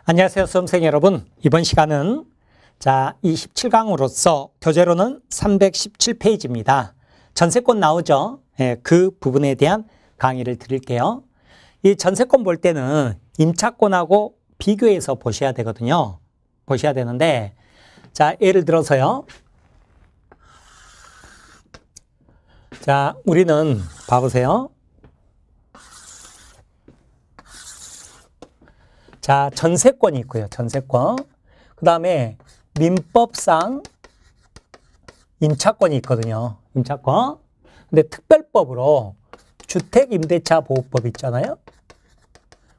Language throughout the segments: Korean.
안녕하세요, 수험생 여러분. 이번 시간은 27강으로서 교재로는 317페이지입니다. 전세권 나오죠? 그 부분에 대한 강의를 드릴게요. 이 전세권 볼 때는 임차권하고 비교해서 보셔야 되거든요. 보셔야 되는데, 예를 들어서요. 우리는 봐보세요. 전세권이 있고요. 전세권. 그 다음에 민법상 임차권이 있거든요. 임차권. 근데 특별법으로 주택임대차 보호법 있잖아요.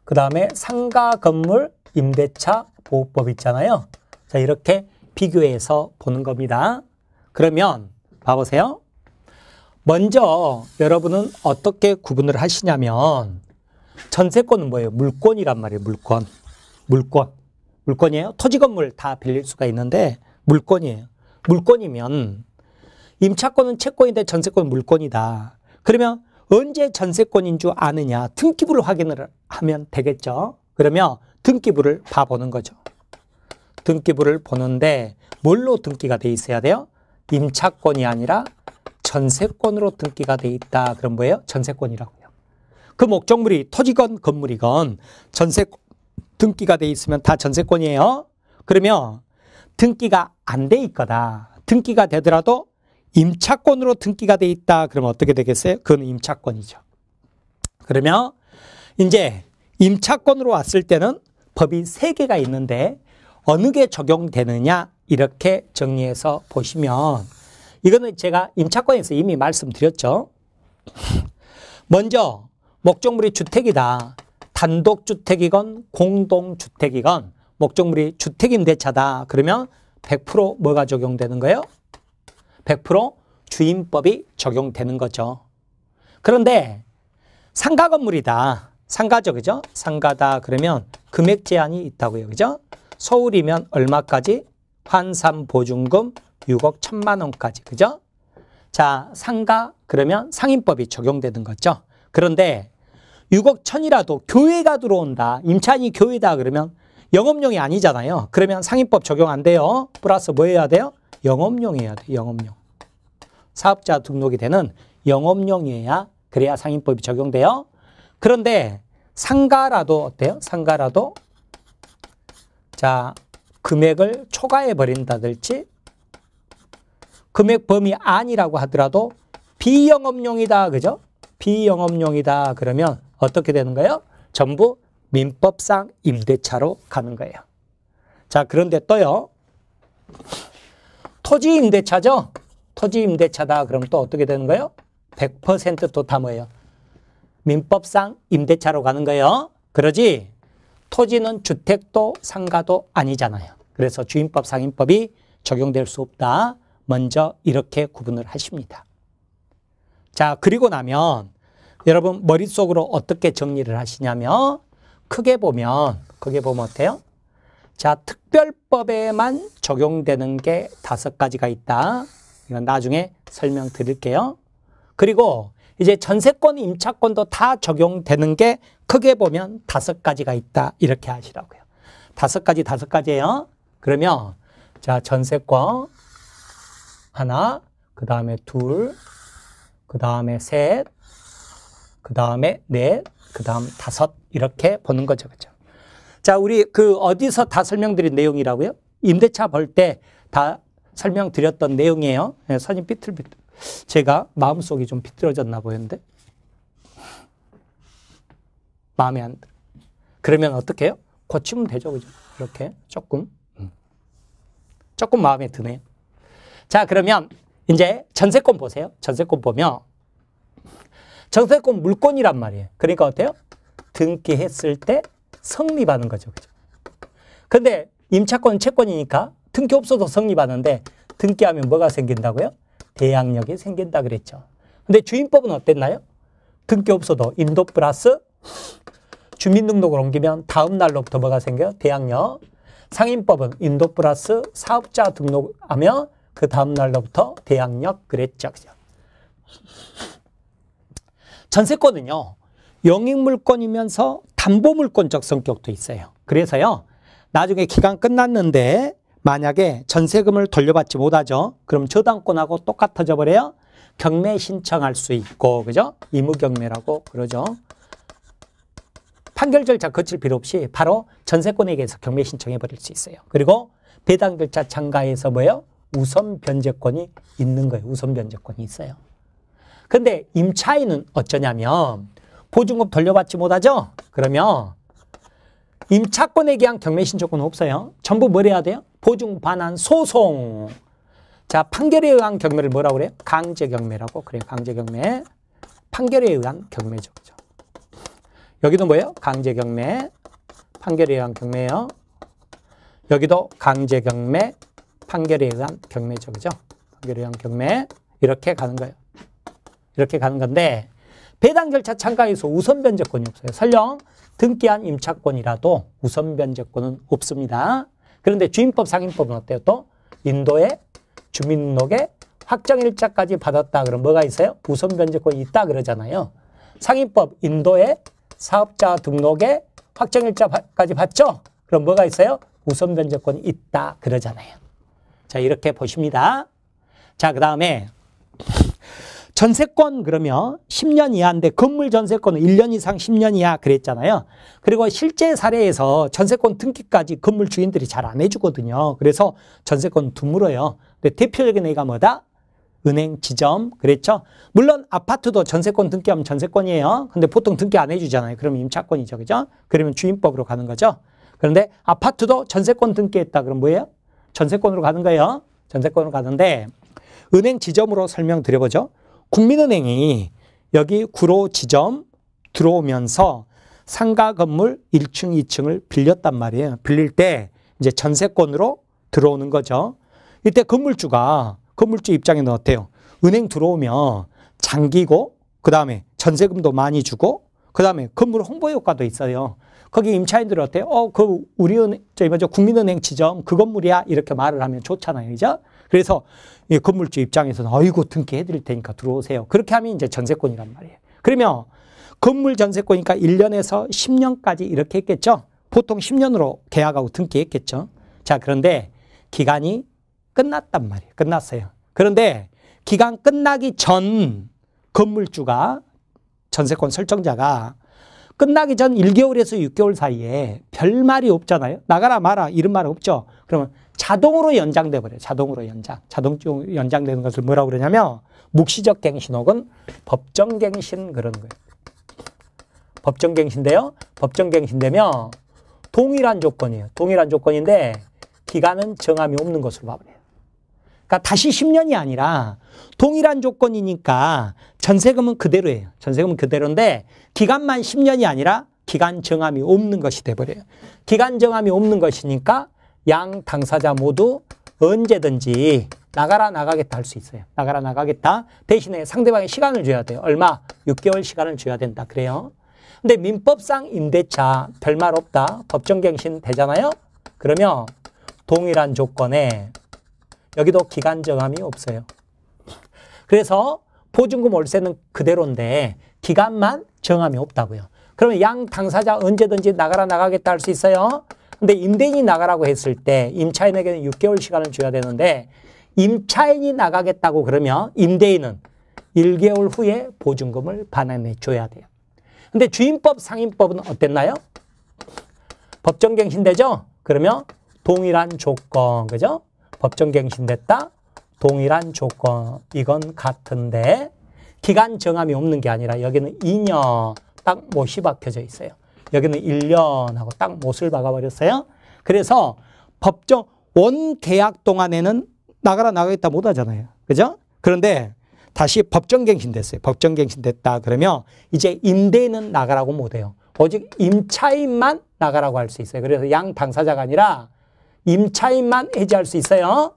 그 다음에 상가 건물 임대차 보호법 있잖아요. 이렇게 비교해서 보는 겁니다. 그러면 봐보세요. 먼저 여러분은 어떻게 구분을 하시냐면 전세권은 뭐예요? 물권이란 말이에요. 물권. 물권이에요. 토지 건물 다 빌릴 수가 있는데 물권이에요. 물권이면 임차권은 채권인데 전세권은 물권이다. 그러면 언제 전세권인 줄 아느냐? 등기부를 확인을 하면 되겠죠. 그러면 등기부를 봐보는 거죠. 등기부를 보는데 뭘로 등기가 돼 있어야 돼요? 임차권이 아니라 전세권으로 등기가 돼 있다. 그럼 뭐예요? 전세권이라고요. 그 목적물이 토지건 건물이건 전세권 등기가 돼 있으면 다 전세권이에요. 그러면 등기가 안 돼 있거나 등기가 되더라도 임차권으로 등기가 돼 있다. 그러면 어떻게 되겠어요? 그건 임차권이죠. 그러면 이제 임차권으로 왔을 때는 법이 3개가 있는데 어느 게 적용되느냐 이렇게 정리해서 보시면 이거는 제가 임차권에서 이미 말씀드렸죠. 먼저 목적물이 주택이다. 단독주택이건 공동주택이건 목적물이 주택임대차다. 그러면 100% 뭐가 적용되는 거예요? 100% 주임법이 적용되는 거죠. 그런데 상가 건물이다. 상가죠, 그죠? 상가다. 그러면 금액 제한이 있다고요, 그죠? 서울이면 얼마까지? 환산보증금 6억 1천만 원까지, 그죠? 상가 그러면 상임법이 적용되는 거죠. 그런데 6억 1천이라도 교회가 들어온다. 임차인이 교회다. 그러면 영업용이 아니잖아요. 그러면 상임법 적용 안 돼요. 플러스 뭐 해야 돼요? 영업용이어야 돼요. 영업용. 사업자 등록이 되는 영업용이어야 그래야 상임법이 적용돼요. 그런데 상가라도 어때요? 상가라도 금액을 초과해 버린다든지 금액 범위 아니라고 하더라도 비영업용이다. 그죠? 비영업용이다. 그러면 어떻게 되는 거예요? 전부 민법상 임대차로 가는 거예요. 그런데 또요. 토지 임대차죠? 토지 임대차다. 그럼 또 어떻게 되는 거예요? 100% 또 다 뭐예요? 민법상 임대차로 가는 거예요. 그러지 토지는 주택도 상가도 아니잖아요. 그래서 주임법 상임법이 적용될 수 없다. 먼저 이렇게 구분을 하십니다. 그리고 나면 여러분 머릿속으로 어떻게 정리를 하시냐면 크게 보면 어때요? 특별법에만 적용되는 게 5가지가 있다. 이건 나중에 설명드릴게요. 그리고 이제 전세권, 임차권도 다 적용되는 게 크게 보면 5가지가 있다. 이렇게 하시라고요. 5가지예요. 그러면 전세권 하나, 그 다음에 둘, 그 다음에 셋, 그 다음에 넷, 그 다음 5 이렇게 보는 거죠. 그죠? 우리 어디서 다 설명드린 내용이라고요? 임대차 볼 때 다 설명드렸던 내용이에요. 선임 삐뚤삐뚤. 제가 마음속이 좀 비뚤어졌나 보였는데 마음에 안 들어. 그러면 어떻게 해요? 고치면 되죠. 그죠? 이렇게 조금 마음에 드네요. 그러면 이제 전세권 보세요. 전세권 보면 전세권 물권이란 말이에요. 그러니까 어때요? 등기했을 때 성립하는 거죠. 그죠? 근데 임차권 채권이니까 등기 없어도 성립하는데 등기하면 뭐가 생긴다고요? 대항력이 생긴다 그랬죠. 근데 주임법은 어땠나요? 등기 없어도 인도 플러스 주민등록을 옮기면 다음 날로부터 뭐가 생겨요? 대항력. 상임법은 인도 플러스 사업자 등록하면 그 다음 날로부터 대항력 그랬죠. 그죠? 전세권은요. 영익물권이면서 담보물권적 성격도 있어요. 그래서요. 나중에 기간 끝났는데 만약에 전세금을 돌려받지 못하죠. 그럼 저당권하고 똑같아져 버려요. 경매 신청할 수 있고, 그죠? 의무경매라고 그러죠. 판결 절차 거칠 필요 없이 바로 전세권에게서 경매 신청해 버릴 수 있어요. 그리고 배당 절차 참가해서 뭐예요? 우선 변제권이 있는 거예요. 우선 변제권이 있어요. 근데 임차인은 어쩌냐면 보증금 돌려받지 못하죠? 그러면 임차권에 대한 경매 신청권은 없어요. 전부 뭘 해야 돼요? 보증 반환 소송. 자, 판결에 의한 경매를 뭐라고 그래요? 강제경매라고 그래요. 강제경매. 판결에 의한 경매죠. 그죠? 여기도 뭐예요? 강제경매. 판결에 의한 경매예요. 여기도 강제경매. 판결에 의한 경매죠. 그죠? 판결에 의한 경매. 이렇게 가는 거예요. 이렇게 가는 건데 배당 절차 참가에서 우선 변제권이 없어요. 설령 등기한 임차권이라도 우선 변제권은 없습니다. 그런데 주임법 상임법은 어때요? 또 인도에 주민등록에 확정일자까지 받았다. 그럼 뭐가 있어요? 우선 변제권이 있다 그러잖아요. 상임법 인도에 사업자 등록에 확정일자까지 받죠? 그럼 뭐가 있어요? 우선 변제권이 있다 그러잖아요. 자, 이렇게 보십니다. 자, 그 다음에 전세권 그러면 10년 이하인데 건물 전세권은 1년 이상 10년 이하 그랬잖아요. 그리고 실제 사례에서 전세권 등기까지 건물 주인들이 잘 안 해주거든요. 그래서 전세권 드물어요. 근데 대표적인 애가 뭐다? 은행, 지점 그랬죠. 물론 아파트도 전세권 등기하면 전세권이에요. 근데 보통 등기 안 해주잖아요. 그러면 임차권이죠. 그죠? 그러면 주임법으로 가는 거죠. 그런데 아파트도 전세권 등기했다. 그럼 뭐예요? 전세권으로 가는 거예요. 전세권으로 가는데 은행 지점으로 설명드려보죠. 국민은행이 여기 구로 지점 들어오면서 상가 건물 1층, 2층을 빌렸단 말이에요. 빌릴 때 이제 전세권으로 들어오는 거죠. 이때 건물주 입장에는 어때요? 은행 들어오면 장기고 그 다음에 전세금도 많이 주고 그 다음에 건물 홍보 효과도 있어요. 거기 임차인들은 어때요? 우리 국민은행 지점 그 건물이야 이렇게 말을 하면 좋잖아요. 그죠? 그래서 이 건물주 입장에서는 아이고 등기해 드릴 테니까 들어오세요. 그렇게 하면 이제 전세권이란 말이에요. 그러면 건물 전세권이니까 1년에서 10년까지 이렇게 했겠죠. 보통 10년으로 계약하고 등기했겠죠. 자, 그런데 기간이 끝났단 말이에요. 끝났어요. 그런데 기간 끝나기 전 건물주가 전세권 설정자가 끝나기 전 1개월에서 6개월 사이에 별 말이 없잖아요. 나가라 마라 이런 말 없죠. 그러면 자동으로 연장돼 버려요. 자동으로 연장. 자동적으로 연장되는 것을 뭐라고 그러냐면 묵시적 갱신 혹은 법정 갱신 그러는 거예요. 법정 갱신인데요. 법정 갱신되면 동일한 조건이에요. 동일한 조건인데 기간은 정함이 없는 것으로 봐버려요. 그러니까 다시 10년이 아니라 동일한 조건이니까 전세금은 그대로예요. 전세금은 그대로인데 기간만 10년이 아니라 기간 정함이 없는 것이 돼버려요. 기간 정함이 없는 것이니까 양 당사자 모두 언제든지 나가라 나가겠다 할 수 있어요. 나가라 나가겠다. 대신에 상대방에 시간을 줘야 돼요. 얼마? 6개월 시간을 줘야 된다. 그래요. 근데 민법상 임대차 별말 없다. 법정갱신 되잖아요. 그러면 동일한 조건에 여기도 기간 정함이 없어요. 그래서 보증금 월세는 그대로인데 기간만 정함이 없다고요. 그러면 양 당사자 언제든지 나가라 나가겠다 할 수 있어요. 근데 임대인이 나가라고 했을 때 임차인에게는 6개월 시간을 줘야 되는데 임차인이 나가겠다고 그러면 임대인은 1개월 후에 보증금을 반환해 줘야 돼요. 근데 주임법 상임법은 어땠나요? 법정갱신되죠? 그러면 동일한 조건, 그죠? 법정갱신됐다. 동일한 조건. 이건 같은데 기간 정함이 없는 게 아니라 여기는 2년 딱 못이 박혀져 있어요. 여기는 1년하고 딱 못을 박아버렸어요. 그래서 법정 원계약 동안에는 나가라 나가겠다 못 하잖아요. 그죠? 그런데 다시 법정갱신됐어요. 법정갱신됐다 그러면 이제 임대인은 나가라고 못 해요. 오직 임차인만 나가라고 할 수 있어요. 그래서 양 당사자가 아니라 임차인만 해지할 수 있어요.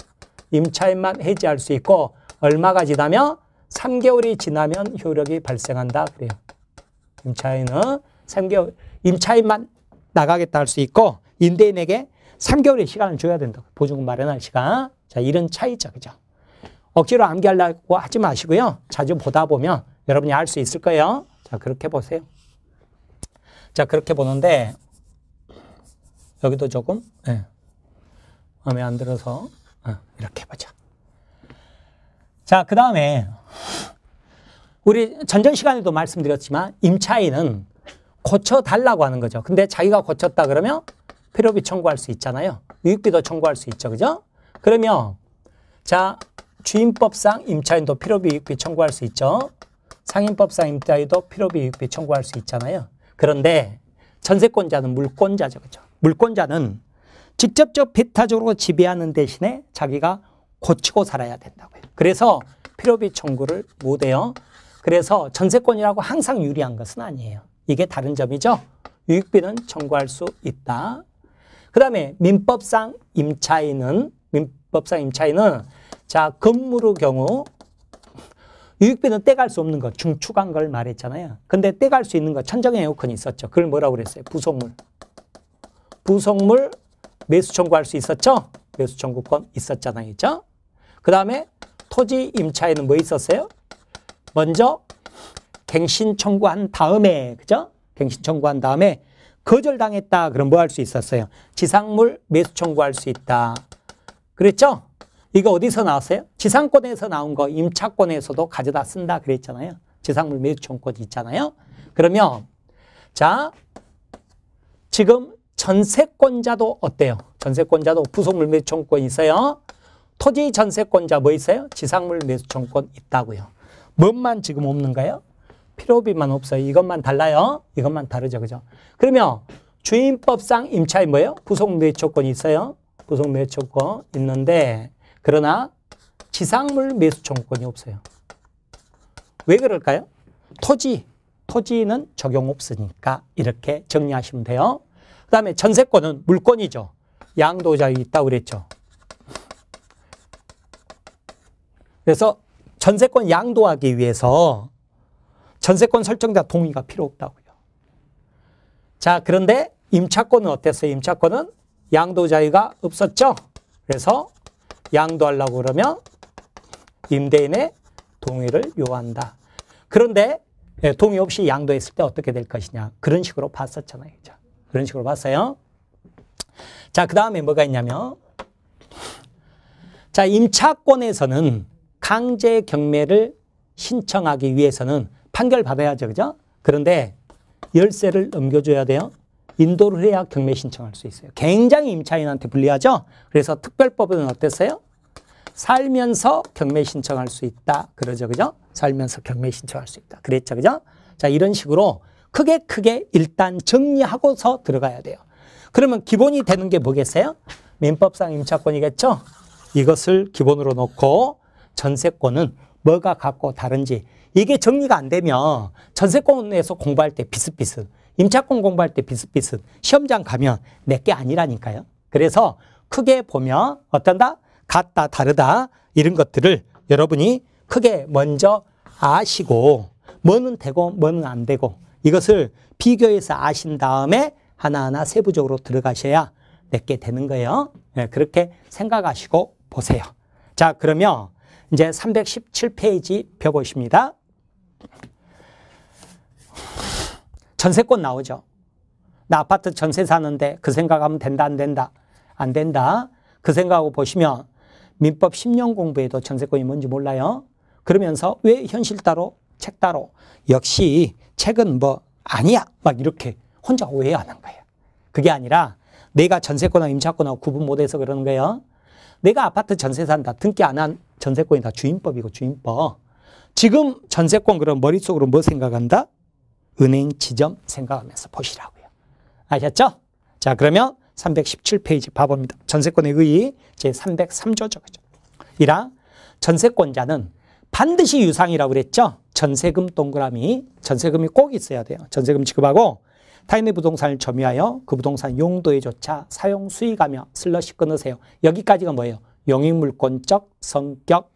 임차인만 해지할 수 있고 얼마가 지나면 3개월이 지나면 효력이 발생한다 그래요. 임차인은 3개월, 임차인만 나가겠다 할 수 있고 임대인에게 3개월의 시간을 줘야 된다. 보증금 마련할 시간. 자, 이런 차이죠. 그죠? 억지로 암기하려고 하지 마시고요. 자주 보다 보면 여러분이 알 수 있을 거예요. 자, 그렇게 보세요. 자, 그렇게 보는데 여기도 조금 마음에 안 들어서 이렇게 해보자. 자, 그 다음에 우리 전전 시간에도 말씀드렸지만 임차인은 고쳐달라고 하는 거죠. 근데 자기가 고쳤다 그러면 필요비 청구할 수 있잖아요. 유익비도 청구할 수 있죠. 그죠? 그러면 자, 주임법상 임차인도 필요비 유익비 청구할 수 있죠. 상임법상 임차인도 필요비 유익비 청구할 수 있잖아요. 그런데 전세권자는 물권자죠. 그죠? 물권자는 직접적 배타적으로 지배하는 대신에 자기가 고치고 살아야 된다고요. 그래서 필요비 청구를 못해요. 그래서 전세권이라고 항상 유리한 것은 아니에요. 이게 다른 점이죠. 유익비는 청구할 수 있다. 그 다음에 민법상 임차인은 자, 건물의 경우 유익비는 떼갈 수 없는 거, 중축한 걸 말했잖아요. 근데 떼갈 수 있는 거, 천정의 에어컨이 있었죠. 그걸 뭐라고 그랬어요? 부속물. 부속물 매수 청구할 수 있었죠? 매수 청구권 있었잖아요. 그죠? 그 다음에 토지 임차에는 뭐 있었어요? 먼저 갱신 청구한 다음에, 그죠? 갱신 청구한 다음에 거절당했다. 그럼 뭐 할 수 있었어요? 지상물 매수 청구할 수 있다. 그랬죠? 이거 어디서 나왔어요? 지상권에서 나온 거 임차권에서도 가져다 쓴다 그랬잖아요. 지상물 매수 청구권 있잖아요. 그러면 자, 지금 전세권자도 어때요? 전세권자도 부속물 매수 청구권 있어요. 토지 전세권자 뭐 있어요? 지상물 매수 청구권 있다고요. 뭔만 지금 없는가요? 필요비만 없어요. 이것만 달라요. 이것만 다르죠. 그죠? 그러면 주임법상 임차인 뭐예요? 부속 매수권이 있어요. 부속 매수권 있는데 그러나 지상물 매수 청구권이 없어요. 왜 그럴까요? 토지는 적용 없으니까 이렇게 정리하시면 돼요. 그 다음에 전세권은 물권이죠. 양도자유 있다고 그랬죠. 그래서 전세권 양도하기 위해서 전세권 설정자 동의가 필요 없다고요. 자, 그런데 임차권은 어땠어요? 임차권은 양도자유가 없었죠. 그래서 양도하려고 그러면 임대인의 동의를 요한다. 그런데 동의 없이 양도했을 때 어떻게 될 것이냐. 그런 식으로 봤었잖아요. 그런 식으로 봤어요. 자, 그 다음에 뭐가 있냐면 자, 임차권에서는 강제 경매를 신청하기 위해서는 판결 받아야죠. 그죠? 그런데 열쇠를 넘겨줘야 돼요. 인도를 해야 경매 신청할 수 있어요. 굉장히 임차인한테 불리하죠? 그래서 특별법은 어땠어요? 살면서 경매 신청할 수 있다. 그러죠. 그죠? 살면서 경매 신청할 수 있다. 그랬죠. 그죠? 자, 이런 식으로 크게 일단 정리하고서 들어가야 돼요. 그러면 기본이 되는 게 뭐겠어요? 민법상 임차권이겠죠? 이것을 기본으로 놓고 전세권은 뭐가 갖고 다른지 이게 정리가 안 되면 전세권에서 공부할 때 비슷비슷, 임차권 공부할 때 비슷비슷, 시험장 가면 내게 아니라니까요. 그래서 크게 보면 어떤다? 같다, 다르다 이런 것들을 여러분이 크게 먼저 아시고 뭐는 되고 뭐는 안 되고 이것을 비교해서 아신 다음에 하나하나 세부적으로 들어가셔야 내게 되는 거예요. 네, 그렇게 생각하시고 보세요. 자, 그러면 이제 317페이지 펴보십니다. 전세권 나오죠. 나 아파트 전세 사는데 그 생각하면 된다, 안 된다? 안 된다. 그 생각하고 보시면 민법 10년 공부에도 전세권이 뭔지 몰라요. 그러면서 왜 현실 따로 책 따로 역시 책은 뭐 아니야 막 이렇게 혼자 오해하는 거예요. 그게 아니라 내가 전세권하고 임차권하고 구분 못해서 그러는 거예요. 내가 아파트 전세 산다. 등기 안 한 전세권이 다 주임법이고 주임법. 지금 전세권 그럼 머릿속으로 뭐 생각한다? 은행 지점 생각하면서 보시라고요. 아셨죠? 자, 그러면 317페이지 봐봅니다. 전세권의 의의 제303조죠. 이라 전세권자는 반드시 유상이라고 그랬죠? 전세금 동그라미. 전세금이 꼭 있어야 돼요. 전세금 지급하고 타인의 부동산을 점유하여 그 부동산 용도에 조차 사용 수익하며 슬러시 끊으세요. 여기까지가 뭐예요? 용익물권적 성격.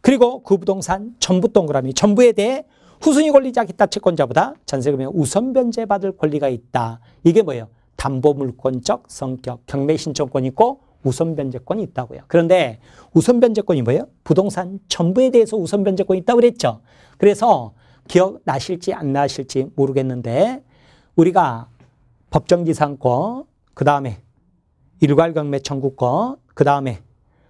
그리고 그 부동산 전부 동그라미. 전부에 대해 후순위 권리자 기타 채권자보다 전세금에 우선 변제받을 권리가 있다. 이게 뭐예요? 담보물권적 성격. 경매 신청권이 있고 우선 변제권이 있다고요. 그런데 우선 변제권이 뭐예요? 부동산 전부에 대해서 우선 변제권이 있다고 그랬죠. 그래서 기억나실지 안 나실지 모르겠는데 우리가 법정지상권, 그 다음에 일괄 경매 청구권, 그 다음에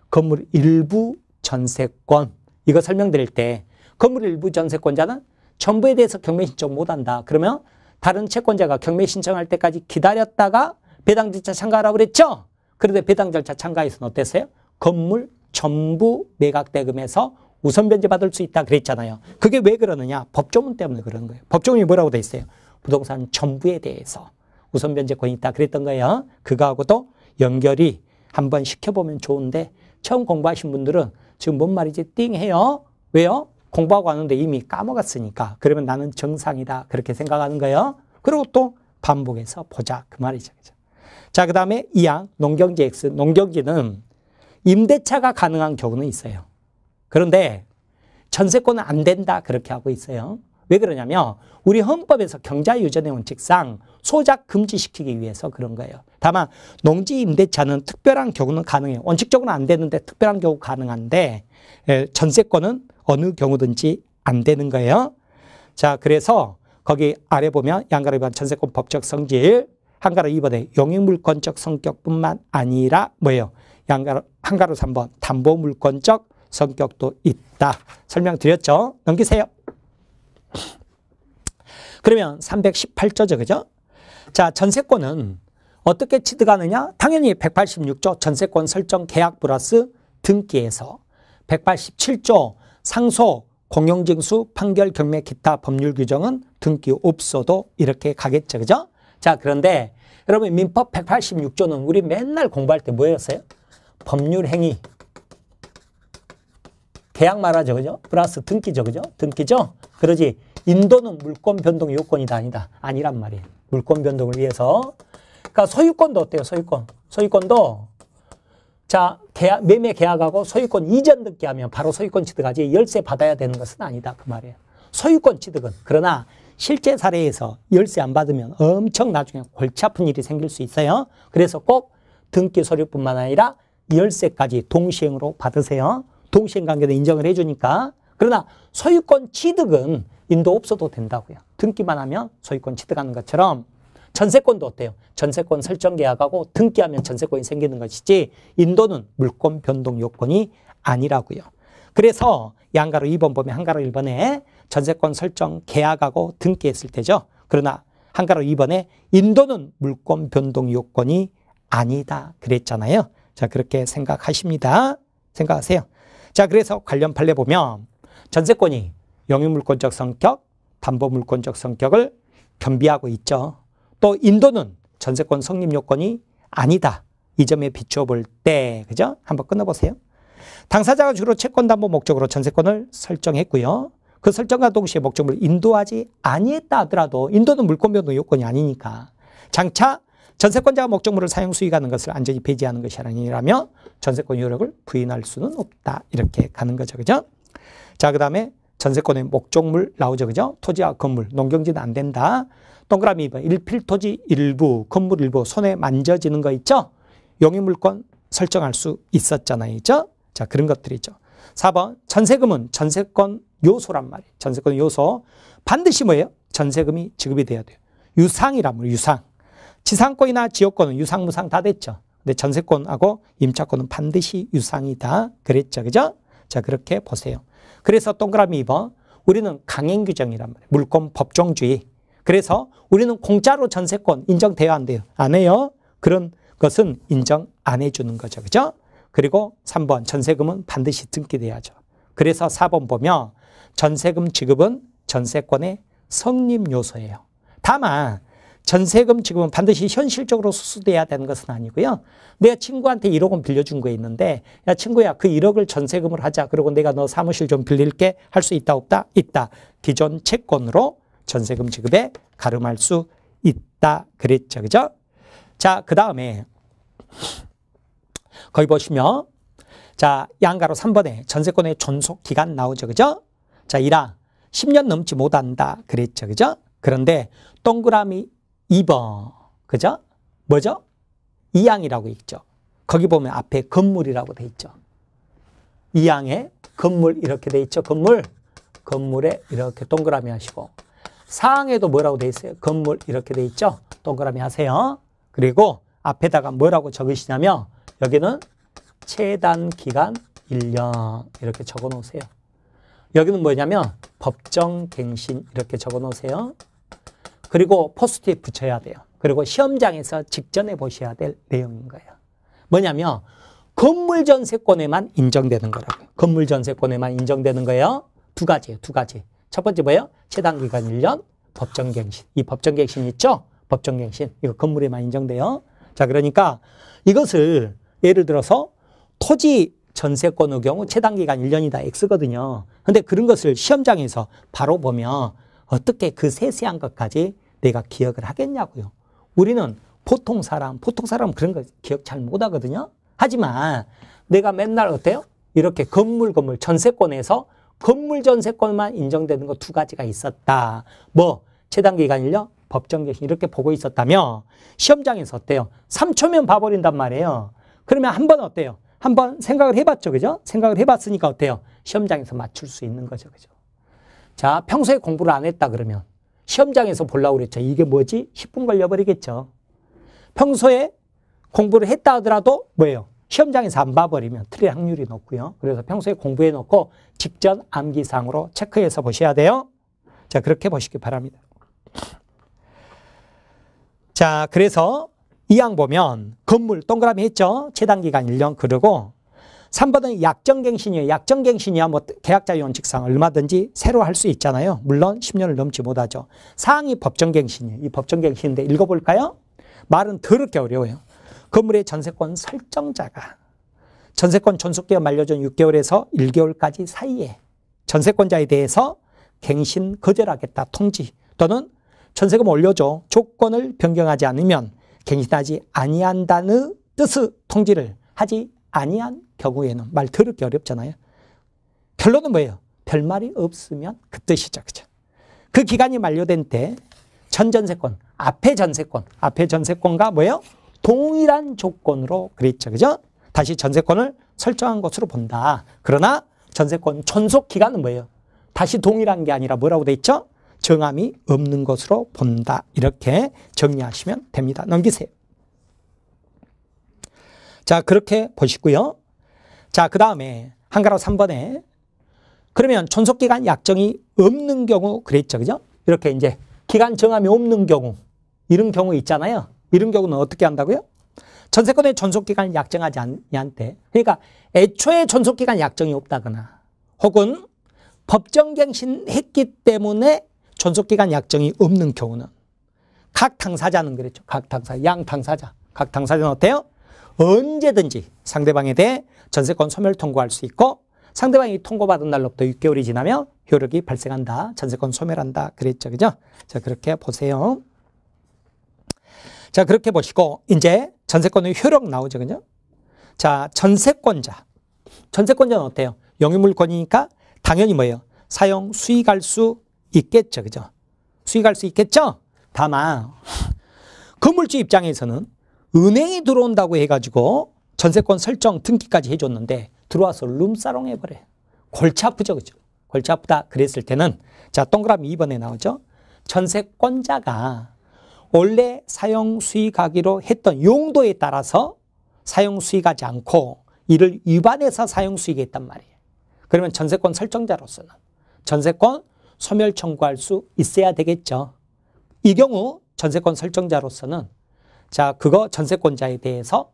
건물 일부 전세권. 이거 설명드릴 때 건물 일부 전세권자는 전부에 대해서 경매 신청 못한다. 그러면 다른 채권자가 경매 신청할 때까지 기다렸다가 배당 절차 참가하라고 그랬죠? 그런데 배당 절차 참가에서는 어땠어요? 건물 전부 매각 대금에서 우선 변제 받을 수 있다 그랬잖아요. 그게 왜 그러느냐? 법조문 때문에 그러는 거예요. 법조문이 뭐라고 돼 있어요? 부동산 전부에 대해서 우선 변제권이 있다 그랬던 거예요. 그거하고도 연결이 한번 시켜보면 좋은데 처음 공부하신 분들은 지금 뭔 말이지 띵 해요. 왜요? 공부하고 왔는데 이미 까먹었으니까. 그러면 나는 정상이다 그렇게 생각하는 거예요. 그리고 또 반복해서 보자 그 말이죠. 자, 그 다음에 2항 농경지 X. 농경지는 임대차가 가능한 경우는 있어요. 그런데 전세권은 안 된다 그렇게 하고 있어요. 왜 그러냐면 우리 헌법에서 경자유전의 원칙상 소작 금지시키기 위해서 그런 거예요. 다만 농지 임대차는 특별한 경우는 가능해요. 원칙적으로는 안 되는데 특별한 경우 가능한데 전세권은 어느 경우든지 안 되는 거예요. 자, 그래서 거기 아래 보면 양가로 2번 전세권 법적 성질, 한가로 2번에 용익물권적 성격뿐만 아니라 뭐예요? 한가로 3번 담보물권적 성격도 있다. 설명드렸죠? 넘기세요. 그러면 318조죠. 그죠? 자, 전세권은 어떻게 취득하느냐? 당연히 186조 전세권 설정 계약 플러스 등기에서 187조 상소 공용징수 판결 경매 기타 법률 규정은 등기 없어도 이렇게 가겠죠. 그죠? 자, 그런데 여러분 민법 186조는 우리 맨날 공부할 때 뭐였어요? 법률 행위. 계약 말하죠. 그죠? 플러스 등기죠. 그죠? 등기죠? 그러지. 인도는 물권 변동 요건이다 아니다. 아니란 말이에요. 물권 변동을 위해서. 그러니까 소유권도 어때요? 소유권도 자, 매매 계약하고 소유권 이전 등기하면 바로 소유권 취득하지 열세 받아야 되는 것은 아니다. 그 말이에요. 소유권 취득은. 그러나 실제 사례에서 열세 안 받으면 엄청 나중에 골치 아픈 일이 생길 수 있어요. 그래서 꼭 등기 서류뿐만 아니라 열세까지 동시행으로 받으세요. 동시행 관계도 인정을 해주니까. 그러나 소유권 취득은 인도 없어도 된다고요. 등기만 하면 소유권 취득하는 것처럼 전세권도 어때요? 전세권 설정 계약하고 등기하면 전세권이 생기는 것이지 인도는 물권 변동 요건이 아니라고요. 그래서 양가로 2번 보면 한가로 1번에 전세권 설정 계약하고 등기했을 때죠. 그러나 한가로 2번에 인도는 물권 변동 요건이 아니다 그랬잖아요. 자, 그렇게 생각하십니다. 생각하세요. 자, 그래서 관련 판례 보면 전세권이 용익물권적 성격, 담보물권적 성격을 겸비하고 있죠. 또 인도는 전세권 성립 요건이 아니다. 이 점에 비추어 볼 때, 그죠? 한번 끊어보세요. 당사자가 주로 채권 담보 목적으로 전세권을 설정했고요. 그 설정과 동시에 목적물을 인도하지 아니했다 하더라도 인도는 물권 변동 요건이 아니니까 장차 전세권자가 목적물을 사용 수익하는 것을 안전히 배제하는 것이 아니라면 전세권 효력을 부인할 수는 없다. 이렇게 가는 거죠. 그죠? 자, 그 다음에 전세권의 목적물 나오죠. 그죠? 토지와 건물, 농경지는 안 된다. 동그라미 2번, 일필토지 일부, 건물 일부, 손에 만져지는 거 있죠? 용익물권 설정할 수 있었잖아요. 있죠? 자, 그런 것들이죠. 4번, 전세금은 전세권 요소란 말이에요. 전세권 요소. 반드시 뭐예요? 전세금이 지급이 돼야 돼요. 유상이란 말이에요. 유상. 지상권이나 지역권은 유상, 무상 다 됐죠. 근데 전세권하고 임차권은 반드시 유상이다. 그랬죠. 그죠? 자, 그렇게 보세요. 그래서 동그라미 2번, 우리는 강행 규정이란 말이에요. 물권 법정주의. 그래서 우리는 공짜로 전세권 인정돼야 안 돼요. 안 해요. 그런 것은 인정 안 해주는 거죠. 그죠? 그리고 3번, 전세금은 반드시 등기돼야죠. 그래서 4번 보면 전세금 지급은 전세권의 성립 요소예요. 다만 전세금 지급은 반드시 현실적으로 수수돼야 되는 것은 아니고요. 내가 친구한테 1억 원 빌려준 거 있는데 야 친구야 그 1억을 전세금을 하자. 그리고 내가 너 사무실 좀 빌릴게. 할 수 있다 없다? 있다. 기존 채권으로 전세금 지급에 가름할 수 있다. 그랬죠. 그죠? 자, 그 다음에 거기 보시면 자, 양가로 3번에 전세권의 존속 기간 나오죠. 그죠? 자, 1항 10년 넘지 못한다. 그랬죠. 그죠? 그런데 동그라미 2번. 그죠? 뭐죠? 2항이라고 있죠. 거기 보면 앞에 건물이라고 돼 있죠. 2항에 건물 이렇게 돼 있죠. 건물에 이렇게 동그라미 하시고 4항에도 뭐라고 돼 있어요? 건물 이렇게 돼 있죠. 동그라미 하세요. 그리고 앞에다가 뭐라고 적으시냐면 여기는 체단기간 1년 이렇게 적어 놓으세요. 여기는 뭐냐면 법정갱신 이렇게 적어 놓으세요. 그리고 포스트잇 붙여야 돼요. 그리고 시험장에서 직전에 보셔야 될 내용인 거예요. 뭐냐면 건물전세권에만 인정되는 거라고요. 건물전세권에만 인정되는 거예요. 두 가지예요. 두 가지. 첫 번째 뭐예요? 체단기간 1년, 법정갱신. 이 법정갱신 있죠? 법정갱신. 이거 건물에만 인정돼요. 자, 그러니까 이것을 예를 들어서 토지 전세권의 경우 체단기간 1년이다 X거든요. 근데 그런 것을 시험장에서 바로 보면 어떻게 그 세세한 것까지 내가 기억을 하겠냐고요. 우리는 보통 사람은 그런 거 기억 잘 못 하거든요. 하지만 내가 맨날 어때요? 이렇게 건물 전세권에서 건물 전세권만 인정되는 거 두 가지가 있었다. 뭐 체단기간 1년, 법정갱신 이렇게 보고 있었다면 시험장에서 어때요? 3초면 봐버린단 말이에요. 그러면 한번 어때요? 한번 생각을 해봤죠. 그죠? 생각을 해봤으니까 어때요? 시험장에서 맞출 수 있는 거죠. 그죠? 자, 평소에 공부를 안 했다 그러면 시험장에서 보려고 그랬죠. 이게 뭐지? 10분 걸려버리겠죠. 평소에 공부를 했다 하더라도 뭐예요? 시험장에서 안 봐버리면 틀릴 확률이 높고요. 그래서 평소에 공부해 놓고 직전 암기상으로 체크해서 보셔야 돼요. 자, 그렇게 보시기 바랍니다. 자, 그래서 이 항 보면 건물 동그라미 했죠. 체단기간 1년. 그리고 3번은 약정갱신이에요. 약정갱신이야 뭐 계약자 원칙상 얼마든지 새로 할 수 있잖아요. 물론 10년을 넘지 못하죠. 사항이 법정갱신이에요. 이 법정갱신인데 읽어볼까요? 말은 더럽게 어려워요. 건물의 전세권 설정자가 전세권 존속기간 만료 전 6개월에서 1개월까지 사이에 전세권자에 대해서 갱신 거절하겠다 통지 또는 전세금 올려줘 조건을 변경하지 않으면 갱신하지 아니한다는 뜻의 통지를 하지 아니한 경우에는 말 더럽게 어렵잖아요. 결론은 뭐예요? 별말이 없으면 그 뜻이죠. 그죠? 그 기간이 만료된 때 전전세권, 앞에 전세권과 뭐예요? 동일한 조건으로 그랬죠. 그죠? 다시 전세권을 설정한 것으로 본다. 그러나 전세권 존속 기간은 뭐예요? 다시 동일한 게 아니라 뭐라고 돼 있죠? 정함이 없는 것으로 본다. 이렇게 정리하시면 됩니다. 넘기세요. 자, 그렇게 보시고요. 자, 그 다음에 한가로 3번에 그러면 존속기간 약정이 없는 경우 그랬죠. 그죠? 이렇게 이제 기간 정함이 없는 경우 이런 경우 있잖아요. 이런 경우는 어떻게 한다고요? 전세권의 존속기간을 약정하지 않대. 그러니까 애초에 존속기간 약정이 없다거나 혹은 법정갱신했기 때문에 존속기간 약정이 없는 경우는 각 당사자는 그랬죠. 각 당사자는 어때요? 언제든지 상대방에 대해 전세권 소멸 통고할 수 있고 상대방이 통고받은 날로부터 6개월이 지나면 효력이 발생한다. 전세권 소멸한다. 그랬죠. 그죠? 자, 그렇게 보세요. 자, 그렇게 보시고 이제 전세권의 효력 나오죠. 그죠? 자, 전세권자는 어때요? 영유물권이니까 당연히 뭐예요? 사용 수익할 수 있겠죠. 그죠? 수익할 수 있겠죠? 다만 건물주 입장에서는 은행이 들어온다고 해가지고 전세권 설정 등기까지 해줬는데 들어와서 룸사롱 해버려요. 골치 아프죠. 그죠? 골치 아프다 그랬을 때는 자, 동그라미 2번에 나오죠. 전세권자가 원래 사용 수익하기로 했던 용도에 따라서 사용 수익하지 않고 이를 위반해서 사용 수익했단 말이에요. 그러면 전세권 설정자로서는 전세권 소멸 청구할 수 있어야 되겠죠. 이 경우 전세권 설정자로서는 자, 그거 전세권자에 대해서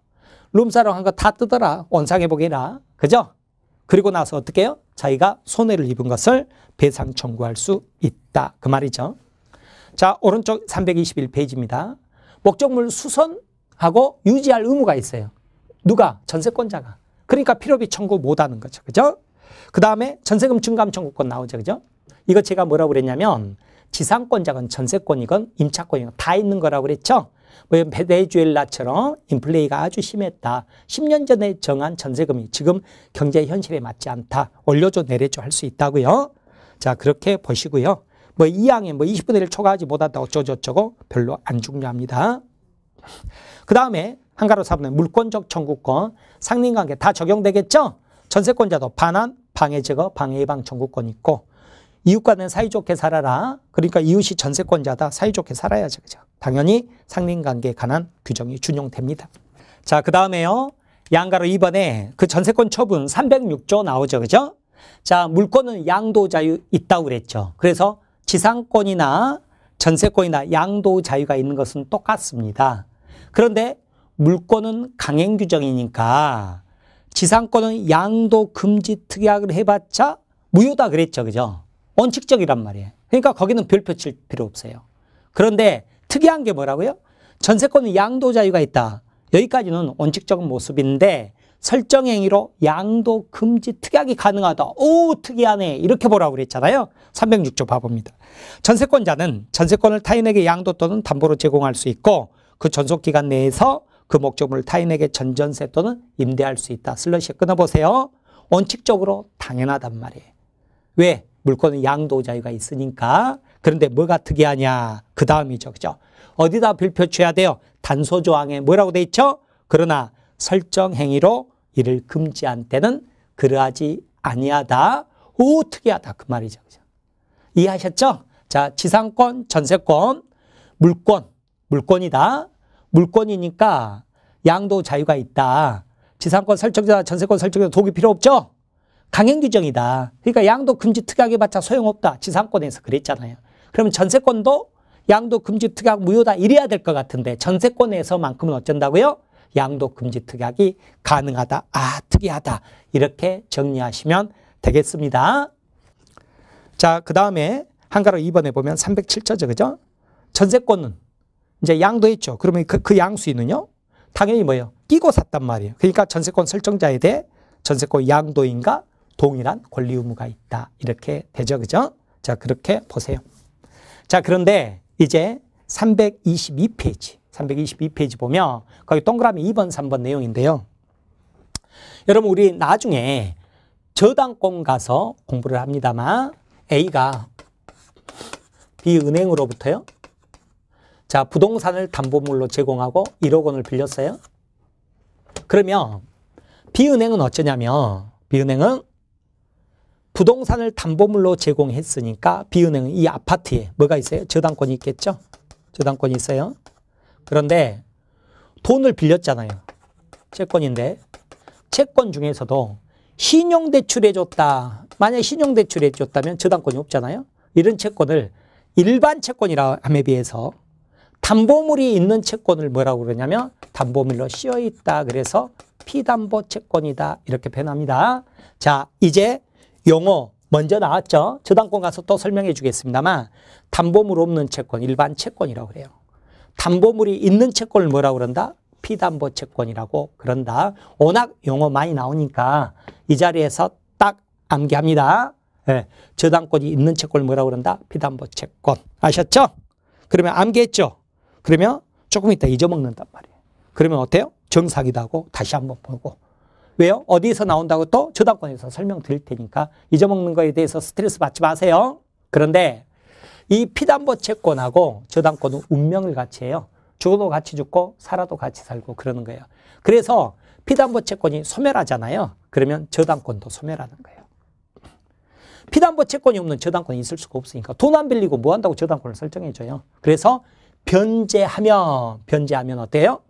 룸사롱 한 거 다 뜯어라. 원상회복해라. 그죠? 그리고 나서 어떻게 해요? 자기가 손해를 입은 것을 배상 청구할 수 있다. 그 말이죠. 자, 오른쪽 321페이지입니다. 목적물 수선하고 유지할 의무가 있어요. 누가? 전세권자가. 그러니까 필요비 청구 못하는 거죠. 그죠? 그 다음에 전세금 증감 청구권 나오죠. 그죠? 이거 제가 뭐라고 그랬냐면 지상권자건 전세권이건 임차권이건 다 있는 거라고 그랬죠. 뭐 베네수엘라처럼 인플레이가 아주 심했다. 10년 전에 정한 전세금이 지금 경제 현실에 맞지 않다. 올려줘 내려줘 할 수 있다고요. 자, 그렇게 보시고요. 뭐 이 항에 뭐 20분의 1 초과하지 못한다 어쩌고저쩌고 별로 안 중요합니다. 그 다음에 한가로 4번에 물권적 청구권, 상린관계 다 적용되겠죠? 전세권자도 반환, 방해 제거, 방해 예방 청구권 있고 이웃과는 사이좋게 살아라. 그러니까 이웃이 전세권자다. 사이좋게 살아야죠. 그죠? 당연히 상린관계에 관한 규정이 준용됩니다. 자, 그 다음에요. 양가로 2번에 그 전세권 처분 306조 나오죠. 그죠? 자, 물권은 양도 자유 있다고 그랬죠. 그래서 지상권이나 전세권이나 양도 자유가 있는 것은 똑같습니다. 그런데 물권은 강행 규정이니까 지상권은 양도 금지 특약을 해봤자 무효다 그랬죠. 그죠? 원칙적이란 말이에요. 그러니까 거기는 별표 칠 필요 없어요. 그런데 특이한 게 뭐라고요? 전세권은 양도 자유가 있다. 여기까지는 원칙적인 모습인데 설정행위로 양도 금지 특약이 가능하다. 오, 특이하네. 이렇게 보라고 그랬잖아요. 306조 봐봅니다. 전세권자는 전세권을 타인에게 양도 또는 담보로 제공할 수 있고 그 존속기간 내에서 그 목적물을 타인에게 전전세 또는 임대할 수 있다. 슬러시 끊어보세요. 원칙적으로 당연하단 말이에요. 왜? 물권은 양도 자유가 있으니까. 그런데 뭐가 특이하냐? 그 다음이죠. 그죠? 어디다 별표 쳐야 돼요? 단소조항에 뭐라고 돼 있죠? 그러나 설정행위로 이를 금지한 때는 그러하지 아니하다. 오, 특이하다. 그 말이죠. 그죠? 이해하셨죠? 자, 지상권, 전세권, 물권이다. 물권이니까 양도 자유가 있다. 지상권 설정자, 전세권 설정자 독이 필요 없죠? 강행 규정이다. 그러니까 양도 금지 특약 해봤자 소용없다. 지상권에서 그랬잖아요. 그러면 전세권도 양도 금지 특약 무효다 이래야 될 것 같은데 전세권에서만큼은 어쩐다고요? 양도 금지 특약이 가능하다. 아, 특이하다. 이렇게 정리하시면 되겠습니다. 자, 그 다음에 한가로 2번에 보면 307조죠. 그죠? 전세권은 이제 양도했죠. 그러면 그 양수인은요? 당연히 뭐예요? 끼고 샀단 말이에요. 그러니까 전세권 설정자에 대해 전세권 양도인과 동일한 권리 의무가 있다. 이렇게 되죠. 그죠? 자, 그렇게 보세요. 자, 그런데 이제 322페이지 보면 거기 동그라미 2번, 3번 내용인데요. 여러분, 우리 나중에 저당권 가서 공부를 합니다만 A가 B은행으로부터요. 자, 부동산을 담보물로 제공하고 1억 원을 빌렸어요. 그러면 B은행은 어쩌냐면 B은행은 부동산을 담보물로 제공했으니까 B은행은 이 아파트에 뭐가 있어요? 저당권이 있겠죠? 저당권이 있어요. 그런데 돈을 빌렸잖아요. 채권인데 채권 중에서도 신용대출해줬다. 만약에 신용대출해줬다면 저당권이 없잖아요. 이런 채권을 일반 채권이라 함에 비해서 담보물이 있는 채권을 뭐라고 그러냐면 담보물로 씌어있다. 그래서 피담보 채권이다. 이렇게 표현합니다. 자, 이제 용어 먼저 나왔죠. 저당권 가서 또 설명해 주겠습니다만 담보물 없는 채권, 일반 채권이라고 그래요. 담보물이 있는 채권을 뭐라고 그런다? 피담보 채권이라고 그런다. 워낙 용어 많이 나오니까 이 자리에서 딱 암기합니다. 네, 저당권이 있는 채권을 뭐라고 그런다? 피담보 채권. 아셨죠? 그러면 암기했죠? 그러면 조금 이따 잊어먹는단 말이에요. 그러면 어때요? 정사기도 하고 다시 한번 보고. 왜요? 어디서 나온다고 또 저당권에서 설명드릴 테니까 잊어먹는 거에 대해서 스트레스 받지 마세요. 그런데 이 피담보 채권하고 저당권은 운명을 같이 해요. 죽어도 같이 죽고 살아도 같이 살고 그러는 거예요. 그래서 피담보 채권이 소멸하잖아요. 그러면 저당권도 소멸하는 거예요. 피담보 채권이 없는 저당권이 있을 수가 없으니까 돈 안 빌리고 뭐 한다고 저당권을 설정해줘요. 그래서 변제하면 어때요?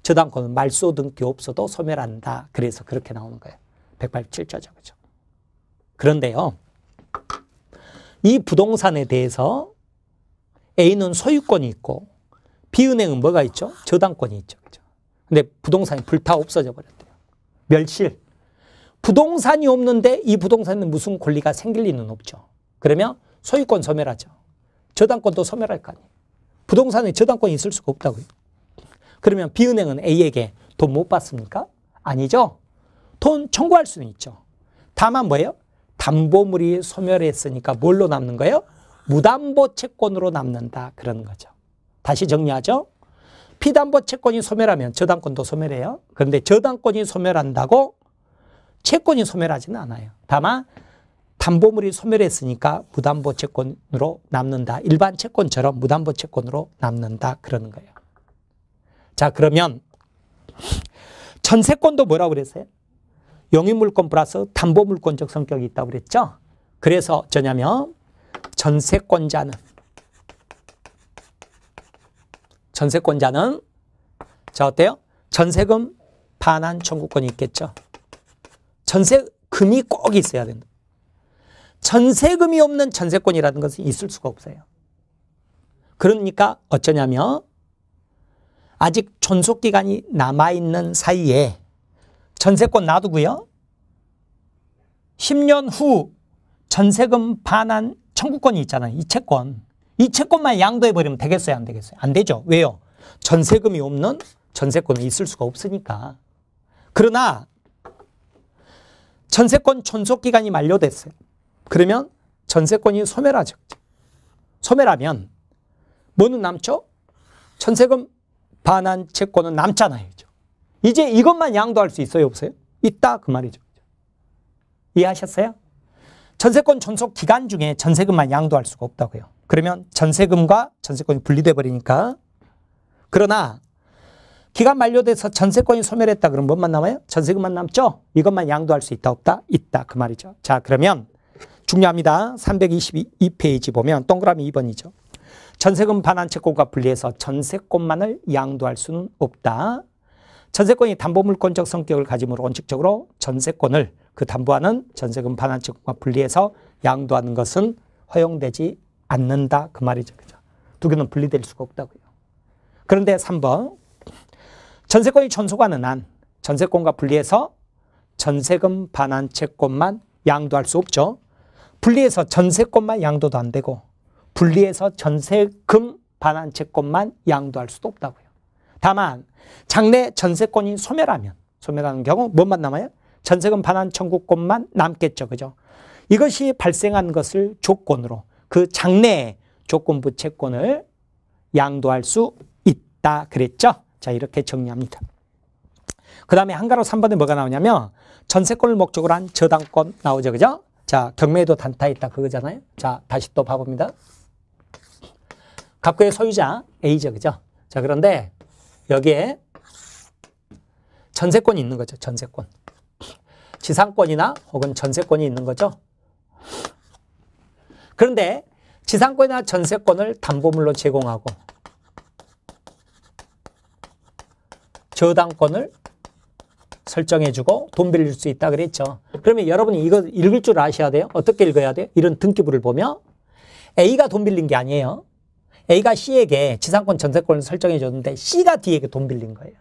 저당권은 말소 등기 없어도 소멸한다. 그래서 그렇게 나오는 거예요. 187조죠. 그죠? 그런데요. 이 부동산에 대해서 A는 소유권이 있고 B은행은 뭐가 있죠? 저당권이 있죠. 그죠? 근데 부동산이 불타 없어져 버렸대요. 멸실. 부동산이 없는데 이 부동산은 무슨 권리가 생길 리는 없죠. 그러면 소유권 소멸하죠. 저당권도 소멸할 거 아니에요. 부동산에 저당권이 있을 수가 없다고요. 그러면 B은행은 A에게 돈 못 받습니까? 아니죠. 돈 청구할 수는 있죠. 다만 뭐예요? 담보물이 소멸했으니까 뭘로 남는 거예요? 무담보 채권으로 남는다. 그러는 거죠. 다시 정리하죠. 피담보 채권이 소멸하면 저당권도 소멸해요. 그런데 저당권이 소멸한다고 채권이 소멸하지는 않아요. 다만 담보물이 소멸했으니까 무담보 채권으로 남는다. 일반 채권처럼 무담보 채권으로 남는다. 그러는 거예요. 자, 그러면 전세권도 뭐라고 그랬어요? 용익물권 플러스 담보물권적 성격이 있다고 그랬죠? 그래서 어쩌냐면 전세권자는 전세권자는 자 어때요? 전세금 반환 청구권이 있겠죠. 전세금이 꼭 있어야 된다. 전세금이 없는 전세권이라는 것은 있을 수가 없어요. 그러니까 어쩌냐면 아직 존속기간이 남아있는 사이에 전세권 놔두고요. 10년 후 전세금 반환 청구권이 있잖아요. 이 채권만 양도해버리면 되겠어요? 안 되겠어요? 안 되죠. 왜요? 전세금이 없는 전세권은 있을 수가 없으니까. 그러나 전세권 존속기간이 만료됐어요. 그러면 전세권이 소멸하죠. 소멸하면 뭐는 남죠? 전세금 반환 채권은 남잖아요. 이제 이것만 양도할 수 있어요? 없어요? 있다 그 말이죠. 이해하셨어요? 전세권 존속 기간 중에 전세금만 양도할 수가 없다고요. 그러면 전세금과 전세권이 분리돼 버리니까. 그러나 기간 만료돼서 전세권이 소멸했다 그러면 뭐만 남아요? 전세금만 남죠? 이것만 양도할 수 있다 없다? 있다 그 말이죠. 자 그러면 중요합니다. 322페이지 보면 동그라미 2번이죠. 전세금 반환 채권과 분리해서 전세권만을 양도할 수는 없다. 전세권이 담보물권적 성격을 가지므로 원칙적으로 전세권을 그 담보하는 전세금 반환 채권과 분리해서 양도하는 것은 허용되지 않는다 그 말이죠. 그죠? 두 개는 분리될 수가 없다고요. 그런데 3번 전세권이 존속하는 한 전세권과 분리해서 전세금 반환 채권만 양도할 수 없죠. 분리해서 전세권만 양도도 안 되고 분리해서 전세금 반환 채권만 양도할 수도 없다고요. 다만 장래 전세권이 소멸하는 경우 뭐만 남아요? 전세금 반환 청구권만 남겠죠. 그죠? 이것이 발생한 것을 조건으로 그 장래의 조건부 채권을 양도할 수 있다 그랬죠. 자 이렇게 정리합니다. 그 다음에 한가로 3번에 뭐가 나오냐면 전세권을 목적으로 한 저당권 나오죠. 그죠? 자 경매에도 단타 있다 그거잖아요. 자 다시 또 봐봅니다. 갑구의 소유자 A죠. 그죠? 자 그런데 여기에 전세권이 있는 거죠. 전세권. 지상권이나 혹은 전세권이 있는 거죠. 그런데 지상권이나 전세권을 담보물로 제공하고 저당권을 설정해주고 돈 빌릴 수 있다 그랬죠. 그러면 여러분이 이거 읽을 줄 아셔야 돼요. 어떻게 읽어야 돼요? 이런 등기부를 보면 A가 돈 빌린 게 아니에요. A가 C에게 지상권 전세권을 설정해 줬는데 C가 D에게 돈 빌린 거예요.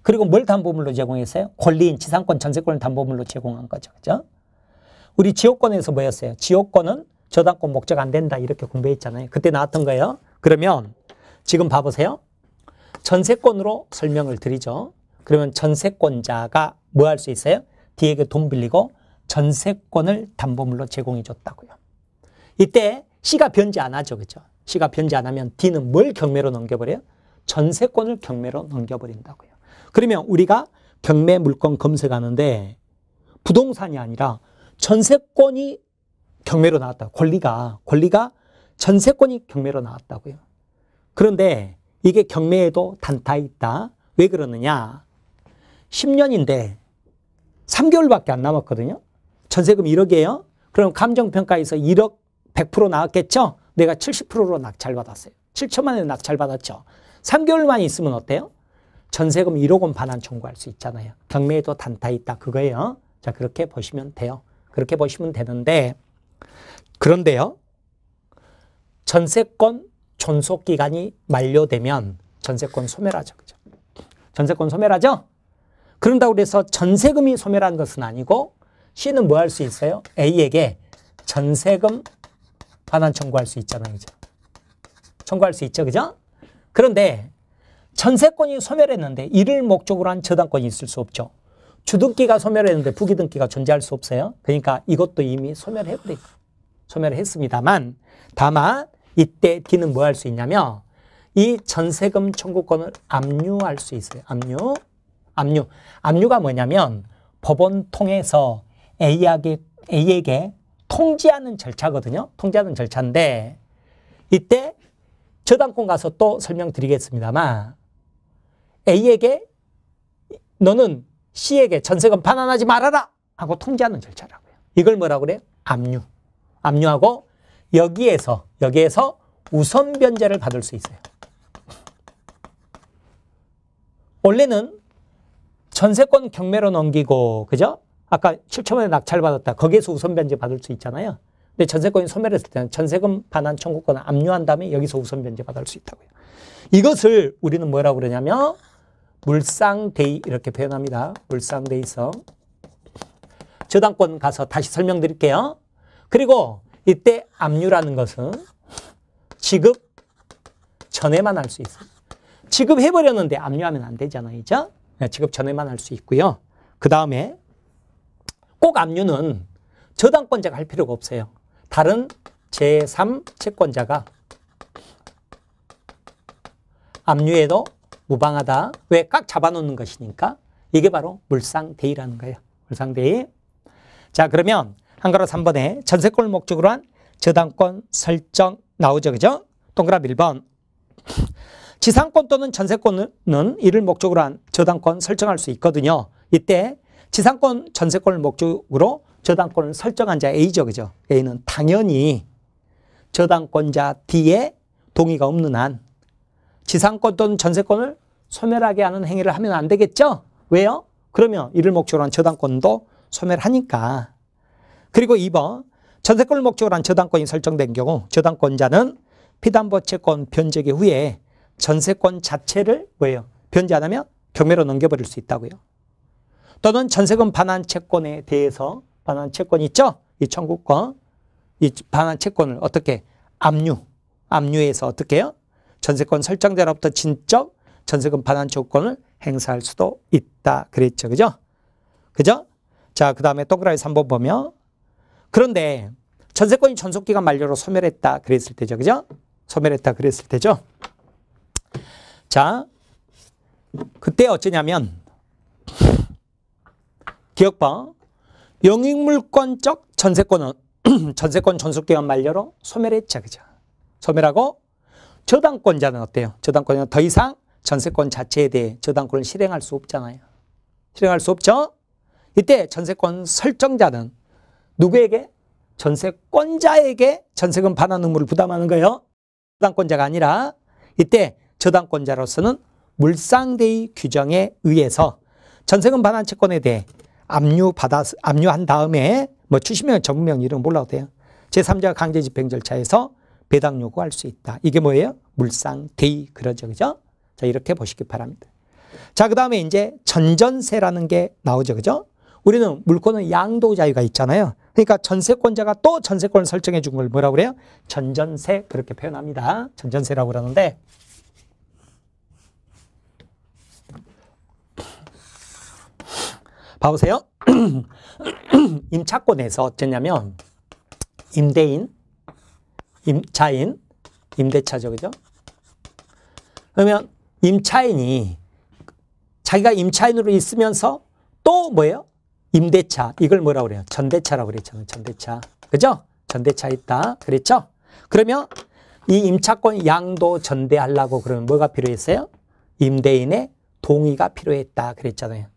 그리고 뭘 담보물로 제공했어요? 권리인 지상권 전세권을 담보물로 제공한 거죠. 그죠? 우리 지역권에서 뭐였어요? 지역권은 저당권 목적 안 된다 이렇게 공부했잖아요. 그때 나왔던 거예요. 그러면 지금 봐보세요. 전세권으로 설명을 드리죠. 그러면 전세권자가 뭐 할 수 있어요? D에게 돈 빌리고 전세권을 담보물로 제공해 줬다고요. 이때 C가 변제 안 하죠. 그죠? C가 변제 안 하면 D는 뭘 경매로 넘겨버려요? 전세권을 경매로 넘겨버린다고요. 그러면 우리가 경매 물건 검색하는데 부동산이 아니라 전세권이 경매로 나왔다. 권리가 전세권이 경매로 나왔다고요. 그런데 이게 경매에도 단타 있다. 왜 그러느냐? 10년인데 3개월밖에 안 남았거든요. 전세금 1억이에요. 그럼 감정평가에서 1억 100% 나왔겠죠? 내가 70%로 낙찰받았어요. 7천만 원에 낙찰받았죠. 3개월만 있으면 어때요? 전세금 1억 원 반환 청구할 수 있잖아요. 경매에도 단타 있다. 그거예요. 자, 그렇게 보시면 돼요. 그렇게 보시면 되는데 그런데요. 전세권 존속기간이 만료되면 전세권 소멸하죠. 그죠? 전세권 소멸하죠? 그런다고 해서 전세금이 소멸한 것은 아니고 C는 뭐 할 수 있어요? A에게 전세금 반환 청구할 수 있잖아요. 그죠? 청구할 수 있죠. 그죠? 그런데 전세권이 소멸했는데 이를 목적으로 한 저당권이 있을 수 없죠. 주등기가 소멸했는데 부기등기가 존재할 수 없어요. 그러니까 이것도 이미 소멸해버리고 소멸했습니다만 다만 이때 D는 뭐 할 수 있냐면 이 전세금 청구권을 압류할 수 있어요. 압류가 뭐냐면 법원 통해서 A에게 통지하는 절차거든요. 통지하는 절차인데 이때 저당권 가서 또 설명드리겠습니다만 A에게 너는 C에게 전세금 반환하지 말아라 하고 통지하는 절차라고요. 이걸 뭐라고 그래요? 압류하고 여기에서 우선 변제를 받을 수 있어요. 원래는 전세권 경매로 넘기고, 그죠? 아까 7천원에 낙찰받았다. 거기에서 우선 변제 받을 수 있잖아요. 근데 전세권이 소멸했을 때는 전세금 반환 청구권을 압류한 다음에 여기서 우선 변제 받을 수 있다고요. 이것을 우리는 뭐라고 그러냐면 물상대의 이렇게 표현합니다. 물상대의성. 저당권 가서 다시 설명드릴게요. 그리고 이때 압류라는 것은 지급 전에만 할 수 있어요. 지급해버렸는데 압류하면 안 되잖아요. 그죠? 지급 전에만 할 수 있고요. 그 다음에 꼭 압류는 저당권자가 할 필요가 없어요. 다른 제3 채권자가 압류해도 무방하다. 왜? 꽉 잡아놓는 것이니까. 이게 바로 물상대의라는 거예요. 물상대의. 자, 그러면 한가로 3번에 전세권을 목적으로 한 저당권 설정 나오죠. 그죠? 동그라미 1번. 지상권 또는 전세권은 이를 목적으로 한 저당권 설정할 수 있거든요. 이때 지상권, 전세권을 목적으로 저당권을 설정한 자 A죠. 그죠? A는 당연히 저당권자 D의 동의가 없는 한 지상권 또는 전세권을 소멸하게 하는 행위를 하면 안 되겠죠? 왜요? 그러면 이를 목적으로 한 저당권도 소멸하니까. 그리고 2번, 전세권을 목적으로 한 저당권이 설정된 경우 저당권자는 피담보 채권 변제기 후에 전세권 자체를 뭐예요? 변제 안 하면 경매로 넘겨버릴 수 있다고요. 또는 전세금 반환 채권에 대해서 반환 채권 있죠? 이 청구권, 이 반환 채권을 어떻게 압류해서 어떻게 해요? 전세권 설정자로부터 진적 전세금 반환 채권을 행사할 수도 있다. 그랬죠. 그죠? 그죠? 자, 그 다음에 동그라미 3번 보면 그런데 전세권이 존속기간 만료로 소멸했다. 그랬을 때죠. 그죠? 소멸했다. 그랬을 때죠. 자, 그때 어쩌냐면 기억봐. 영익물권적 전세권은 전세권 존속기간 만료로 소멸했죠. 그죠? 소멸하고 저당권자는 어때요? 저당권자는 더 이상 전세권 자체에 대해 저당권을 실행할 수 없잖아요. 실행할 수 없죠? 이때 전세권 설정자는 누구에게? 전세권자에게 전세금 반환 의무를 부담하는 거예요. 저당권자가 아니라 이때 저당권자로서는 물상대의 규정에 의해서 전세금 반환 채권에 대해 압류한 다음에 뭐 추심명, 전문명 이런 거 몰라도 돼요. 제3자 강제 집행 절차에서 배당 요구할 수 있다. 이게 뭐예요? 물상대의 그러죠. 그죠? 자, 이렇게 보시기 바랍니다. 자, 그 다음에 이제 전전세라는 게 나오죠. 그죠? 우리는 물권은 양도 자유가 있잖아요. 그러니까 전세권자가 또 전세권을 설정해 준 걸 뭐라고 그래요? 전전세 그렇게 표현합니다. 전전세라고 그러는데 봐보세요. 임차권에서 어쩌냐면 임대인, 임차인, 임대차죠. 그죠? 그러면 임차인이 자기가 임차인으로 있으면서 또 뭐예요? 임대차. 이걸 뭐라고 그래요? 전대차라고 그랬잖아요. 전대차. 그죠? 전대차 있다. 그랬죠? 그러면 이 임차권 양도 전대하려고 그러면 뭐가 필요했어요? 임대인의 동의가 필요했다. 그랬잖아요.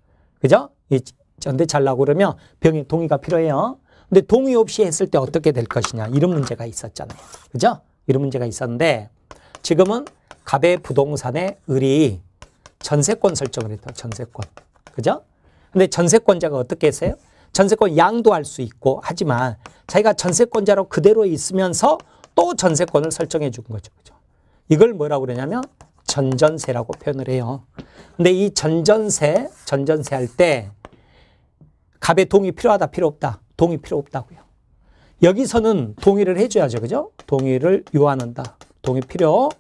그죠? 이 전대차 하려고 그러면 병의 동의가 필요해요. 근데 동의 없이 했을 때 어떻게 될 것이냐. 이런 문제가 있었잖아요. 그죠? 이런 문제가 있었는데 지금은 갑의 부동산의 을이 전세권 설정을 했다. 전세권. 그죠? 근데 전세권자가 어떻게 했어요? 전세권 양도할 수 있고 하지만 자기가 전세권자로 그대로 있으면서 또 전세권을 설정해 준 거죠. 그죠? 이걸 뭐라고 그러냐면 전전세라고 표현을 해요. 근데 이 전전세 할 때 갑의 동의 필요하다, 필요 없다? 동의 필요 없다고요. 여기서는 동의를 해줘야죠. 그죠? 동의를 요한한다. 동의가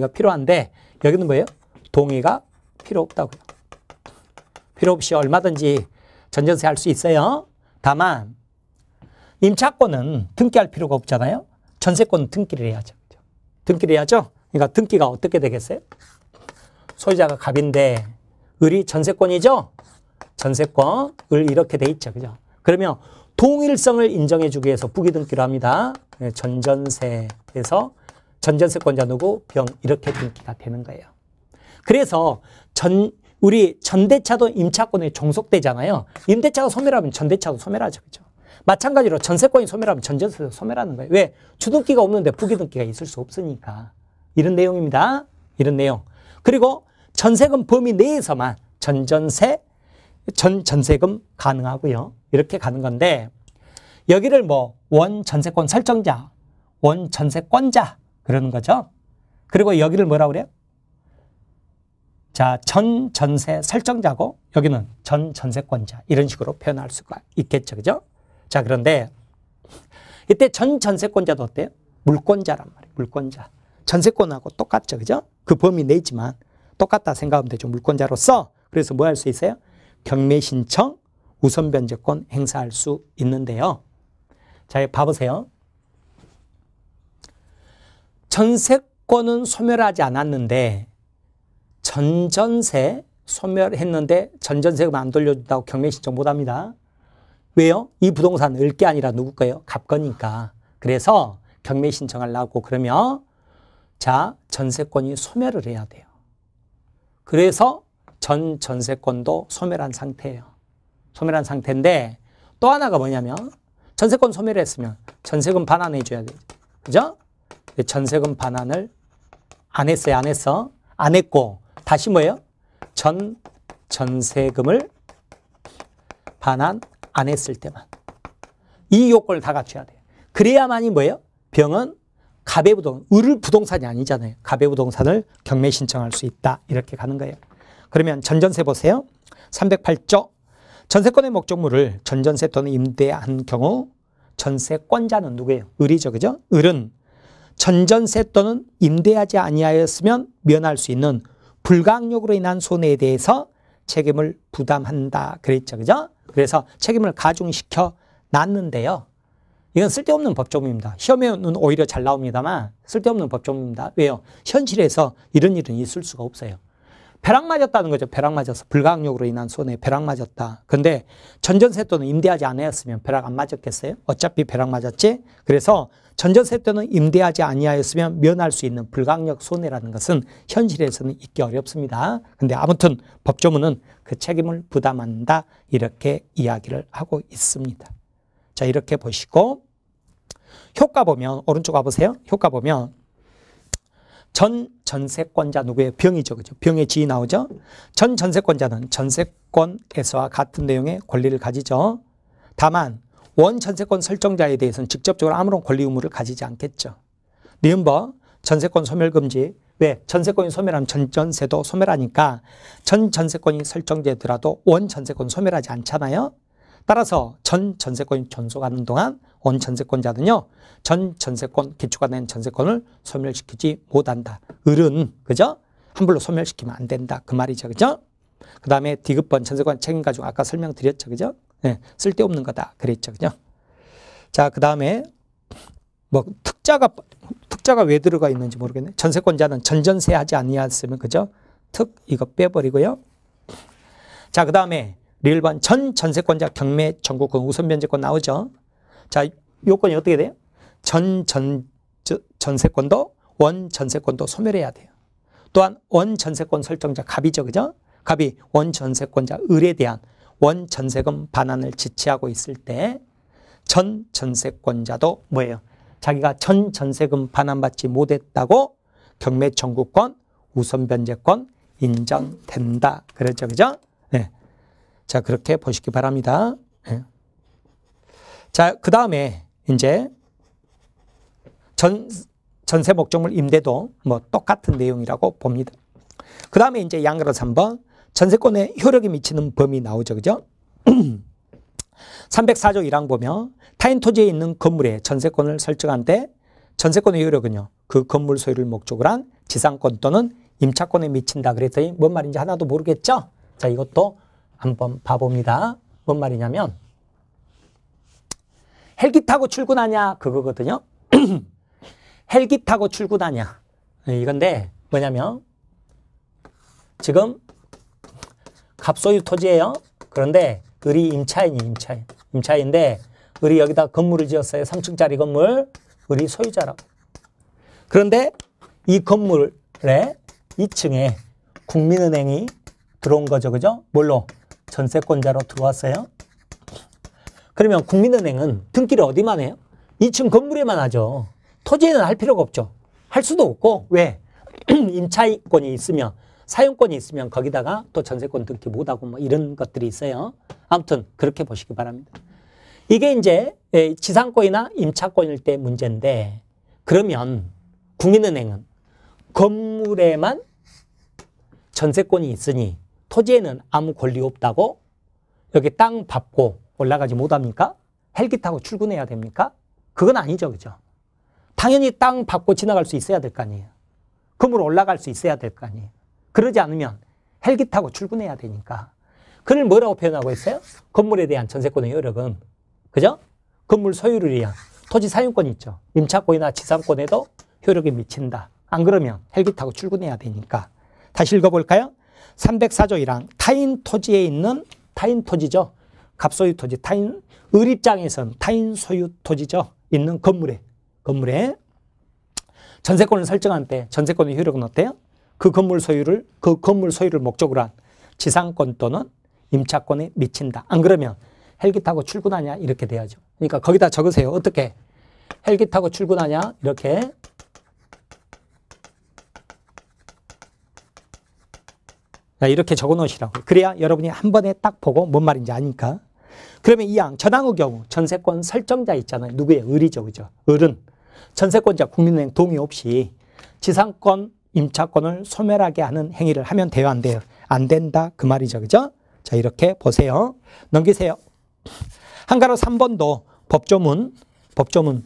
필요한데 여기는 뭐예요? 동의가 필요 없다고요. 필요 없이 얼마든지 전전세 할 수 있어요. 다만 임차권은 등기할 필요가 없잖아요. 전세권은 등기를 해야죠. 등기를 해야죠. 그러니까 등기가 어떻게 되겠어요? 소유자가 갑인데 을이 전세권이죠. 전세권, 을 이렇게 돼 있죠. 그죠? 그러면 동일성을 인정해 주기 위해서 부기등기로 합니다. 전전세에서 전전세권자 누구? 병 이렇게 등기가 되는 거예요. 그래서 우리 전대차도 임차권에 종속되잖아요. 임대차가 소멸하면 전대차도 소멸하죠. 그죠? 마찬가지로 전세권이 소멸하면 전전세도 소멸하는 거예요. 왜? 주등기가 없는데 부기등기가 있을 수 없으니까. 이런 내용입니다. 이런 내용. 그리고 전세금 범위 내에서만 전세금 가능하고요. 이렇게 가는 건데 여기를 뭐 원전세권 설정자, 원전세권자 그러는 거죠. 그리고 여기를 뭐라고 그래요? 자, 전전세 설정자고 여기는 전전세권자 이런 식으로 표현할 수가 있겠죠. 그죠? 자, 그런데 이때 전전세권자도 어때요? 물권자란 말이에요. 물권자. 전세권하고 똑같죠. 그죠? 그 범위 내지만 똑같다 생각하면 되죠. 물권자로서. 그래서 뭐 할 수 있어요? 경매 신청, 우선 변제권 행사할 수 있는데요. 자, 봐보세요. 전세권은 소멸하지 않았는데 전전세 소멸했는데 전전세금 안 돌려준다고 경매 신청 못합니다. 왜요? 이 부동산 을 게 아니라 누구 거예요? 갑 거니까. 그래서 경매 신청하려고 그러면 자, 전세권이 소멸을 해야 돼요. 그래서 전세권도 소멸한 상태예요. 소멸한 상태인데 또 하나가 뭐냐면 전세권 소멸했으면 전세금 반환해 줘야 돼요. 그죠? 전세금 반환을 안 했어요? 안 했어? 안 했고 다시 뭐예요? 전세금을 반환 안 했을 때만 이 요건을 다 갖춰야 돼요. 그래야만이 뭐예요? 병은 갑의 부동산, 을 부동산이 아니잖아요. 갑의 부동산을 경매 신청할 수 있다. 이렇게 가는 거예요. 그러면 전전세 보세요. 308조. 전세권의 목적물을 전전세 또는 임대한 경우 전세권자는 누구예요? 을이죠. 그죠? 을은 전전세 또는 임대하지 아니하였으면 면할 수 있는 불가항력으로 인한 손해에 대해서 책임을 부담한다. 그랬죠. 그죠? 그래서 책임을 가중시켜 놨는데요. 이건 쓸데없는 법조문입니다. 시험에는 오히려 잘 나옵니다만 쓸데없는 법조문입니다. 왜요? 현실에서 이런 일은 있을 수가 없어요. 벼락 맞았다는 거죠. 벼락 맞아서 불가항력으로 인한 손해 벼락 맞았다. 근데 전전세 또는 임대하지 않았으면 벼락 안 맞았겠어요? 어차피 벼락 맞았지? 그래서 전전세 또는 임대하지 아니하였으면 면할 수 있는 불가항력 손해라는 것은 현실에서는 있기 어렵습니다. 근데 아무튼 법조문은 그 책임을 부담한다. 이렇게 이야기를 하고 있습니다. 자, 이렇게 보시고 효과 보면 오른쪽 와보세요. 효과 보면 전세권자 누구예요? 병이죠. 그죠? 병의 지위 나오죠? 전세권자는 전세권에서와 같은 내용의 권리를 가지죠. 다만 원전세권 설정자에 대해서는 직접적으로 아무런 권리 의무를 가지지 않겠죠. 니은버 전세권 소멸금지. 왜? 전세권이 소멸하면 전전세도 소멸하니까 전세권이 설정되더라도 원전세권 소멸하지 않잖아요. 따라서 전세권이 존속하는 동안 원전세권자는요. 전세권, 기초가 된 전세권을 소멸시키지 못한다. 을은 그죠? 함부로 소멸시키면 안 된다. 그 말이죠. 그죠? 그 다음에 디귿번 전세권 책임가중 아까 설명드렸죠. 그죠? 네, 쓸데없는 거다. 그랬죠. 그죠? 자, 그 다음에 뭐 특자가 왜 들어가 있는지 모르겠네. 전세권자는 전전세 하지 아니었으면 그죠? 이거 빼버리고요. 자, 그 다음에 1번 전세권자 경매 청구권 우선 변제권 나오죠. 자, 요건이 어떻게 돼요? 전세권도 원전세권도 소멸해야 돼요. 또한 원전세권 설정자 갑이죠. 그죠? 갑이 원전세권자 을에 대한 원전세금 반환을 지치하고 있을 때 전세권자도 뭐예요? 자기가 전세금 반환받지 못했다고 경매 청구권, 우선 변제권 인정된다. 그렇죠. 그죠? 네. 자, 그렇게 보시기 바랍니다. 네. 자, 그 다음에 이제 전세 목적물 임대도 뭐 똑같은 내용이라고 봅니다. 그 다음에 이제 양그러서 3번 전세권에 효력이 미치는 범위 나오죠. 그죠? 304조 1항 보면 타인 토지에 있는 건물에 전세권을 설정한 때 전세권의 효력은요. 그 건물 소유를 목적으로 한 지상권 또는 임차권에 미친다 그랬더니 뭔 말인지 하나도 모르겠죠? 자, 이것도 한번 봐봅니다. 뭔 말이냐면 헬기 타고 출근하냐 그거거든요. 헬기 타고 출근하냐 이건데 뭐냐면 지금 갑소유 토지예요. 그런데 을이 임차인인데 을이 여기다 건물을 지었어요. 3층짜리 건물. 을이 소유자라고. 그런데 이 건물에 2층에 국민은행이 들어온 거죠. 그죠? 뭘로? 전세권자로 들어왔어요. 그러면 국민은행은 등기를 어디만 해요? 2층 건물에만 하죠. 토지에는 할 필요가 없죠. 할 수도 없고 왜? 임차권이 있으면 사용권이 있으면 거기다가 또 전세권 등기 못하고 뭐 이런 것들이 있어요. 아무튼 그렇게 보시기 바랍니다. 이게 이제 지상권이나 임차권일 때 문제인데 그러면 국민은행은 건물에만 전세권이 있으니 토지에는 아무 권리 없다고 여기 땅 밟고 올라가지 못합니까? 헬기 타고 출근해야 됩니까? 그건 아니죠. 그죠? 당연히 땅 밟고 지나갈 수 있어야 될 거 아니에요. 건물 올라갈 수 있어야 될 거 아니에요. 그러지 않으면 헬기 타고 출근해야 되니까. 그걸 뭐라고 표현하고 있어요? 건물에 대한 전세권의 효력은, 그죠? 건물 소유를 위한 토지 사용권이 있죠. 임차권이나 지상권에도 효력이 미친다. 안 그러면 헬기 타고 출근해야 되니까. 다시 읽어볼까요? 304조 1항 타인 토지에 있는 타인 토지죠. 갑소유 토지, 타인 을 입장에선 타인 소유 토지죠. 있는 건물에 전세권을 설정할 때 전세권의 효력은 어때요? 그 건물 소유를 목적으로 한 지상권 또는 임차권에 미친다. 안 그러면 헬기 타고 출근하냐 이렇게 돼야죠. 그러니까 거기다 적으세요. 어떻게? 헬기 타고 출근하냐 이렇게. 이렇게 적어 놓으시라고. 그래야 여러분이 한 번에 딱 보고 뭔 말인지 아니까. 그러면 이항 전항의 경우 전세권 설정자 있잖아요. 누구의? 을이죠. 그죠? 을은 전세권자 국민은행 동의 없이 지상권, 임차권을 소멸하게 하는 행위를 하면 돼요? 안 돼요? 안 된다. 그 말이죠. 그죠? 자, 이렇게 보세요. 넘기세요. 한가로 3번도 법조문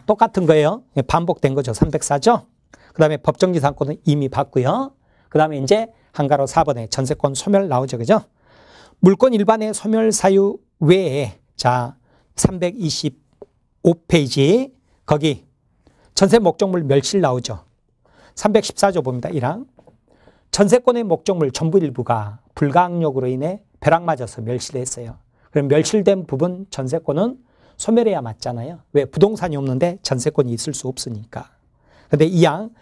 똑같은 거예요. 반복된 거죠. 304죠? 그 다음에 법정지상권은 이미 봤고요. 그 다음에 이제 한가로 4번에 전세권 소멸 나오죠. 그죠? 물권 일반의 소멸 사유 외에 자 325페이지 거기 전세 목적물 멸실 나오죠. 314조 봅니다. 1항 전세권의 목적물 전부 일부가 불가항력으로 인해 벼락 맞아서 멸실했어요. 그럼 멸실된 부분 전세권은 소멸해야 맞잖아요. 왜? 부동산이 없는데 전세권이 있을 수 없으니까. 그런데 2항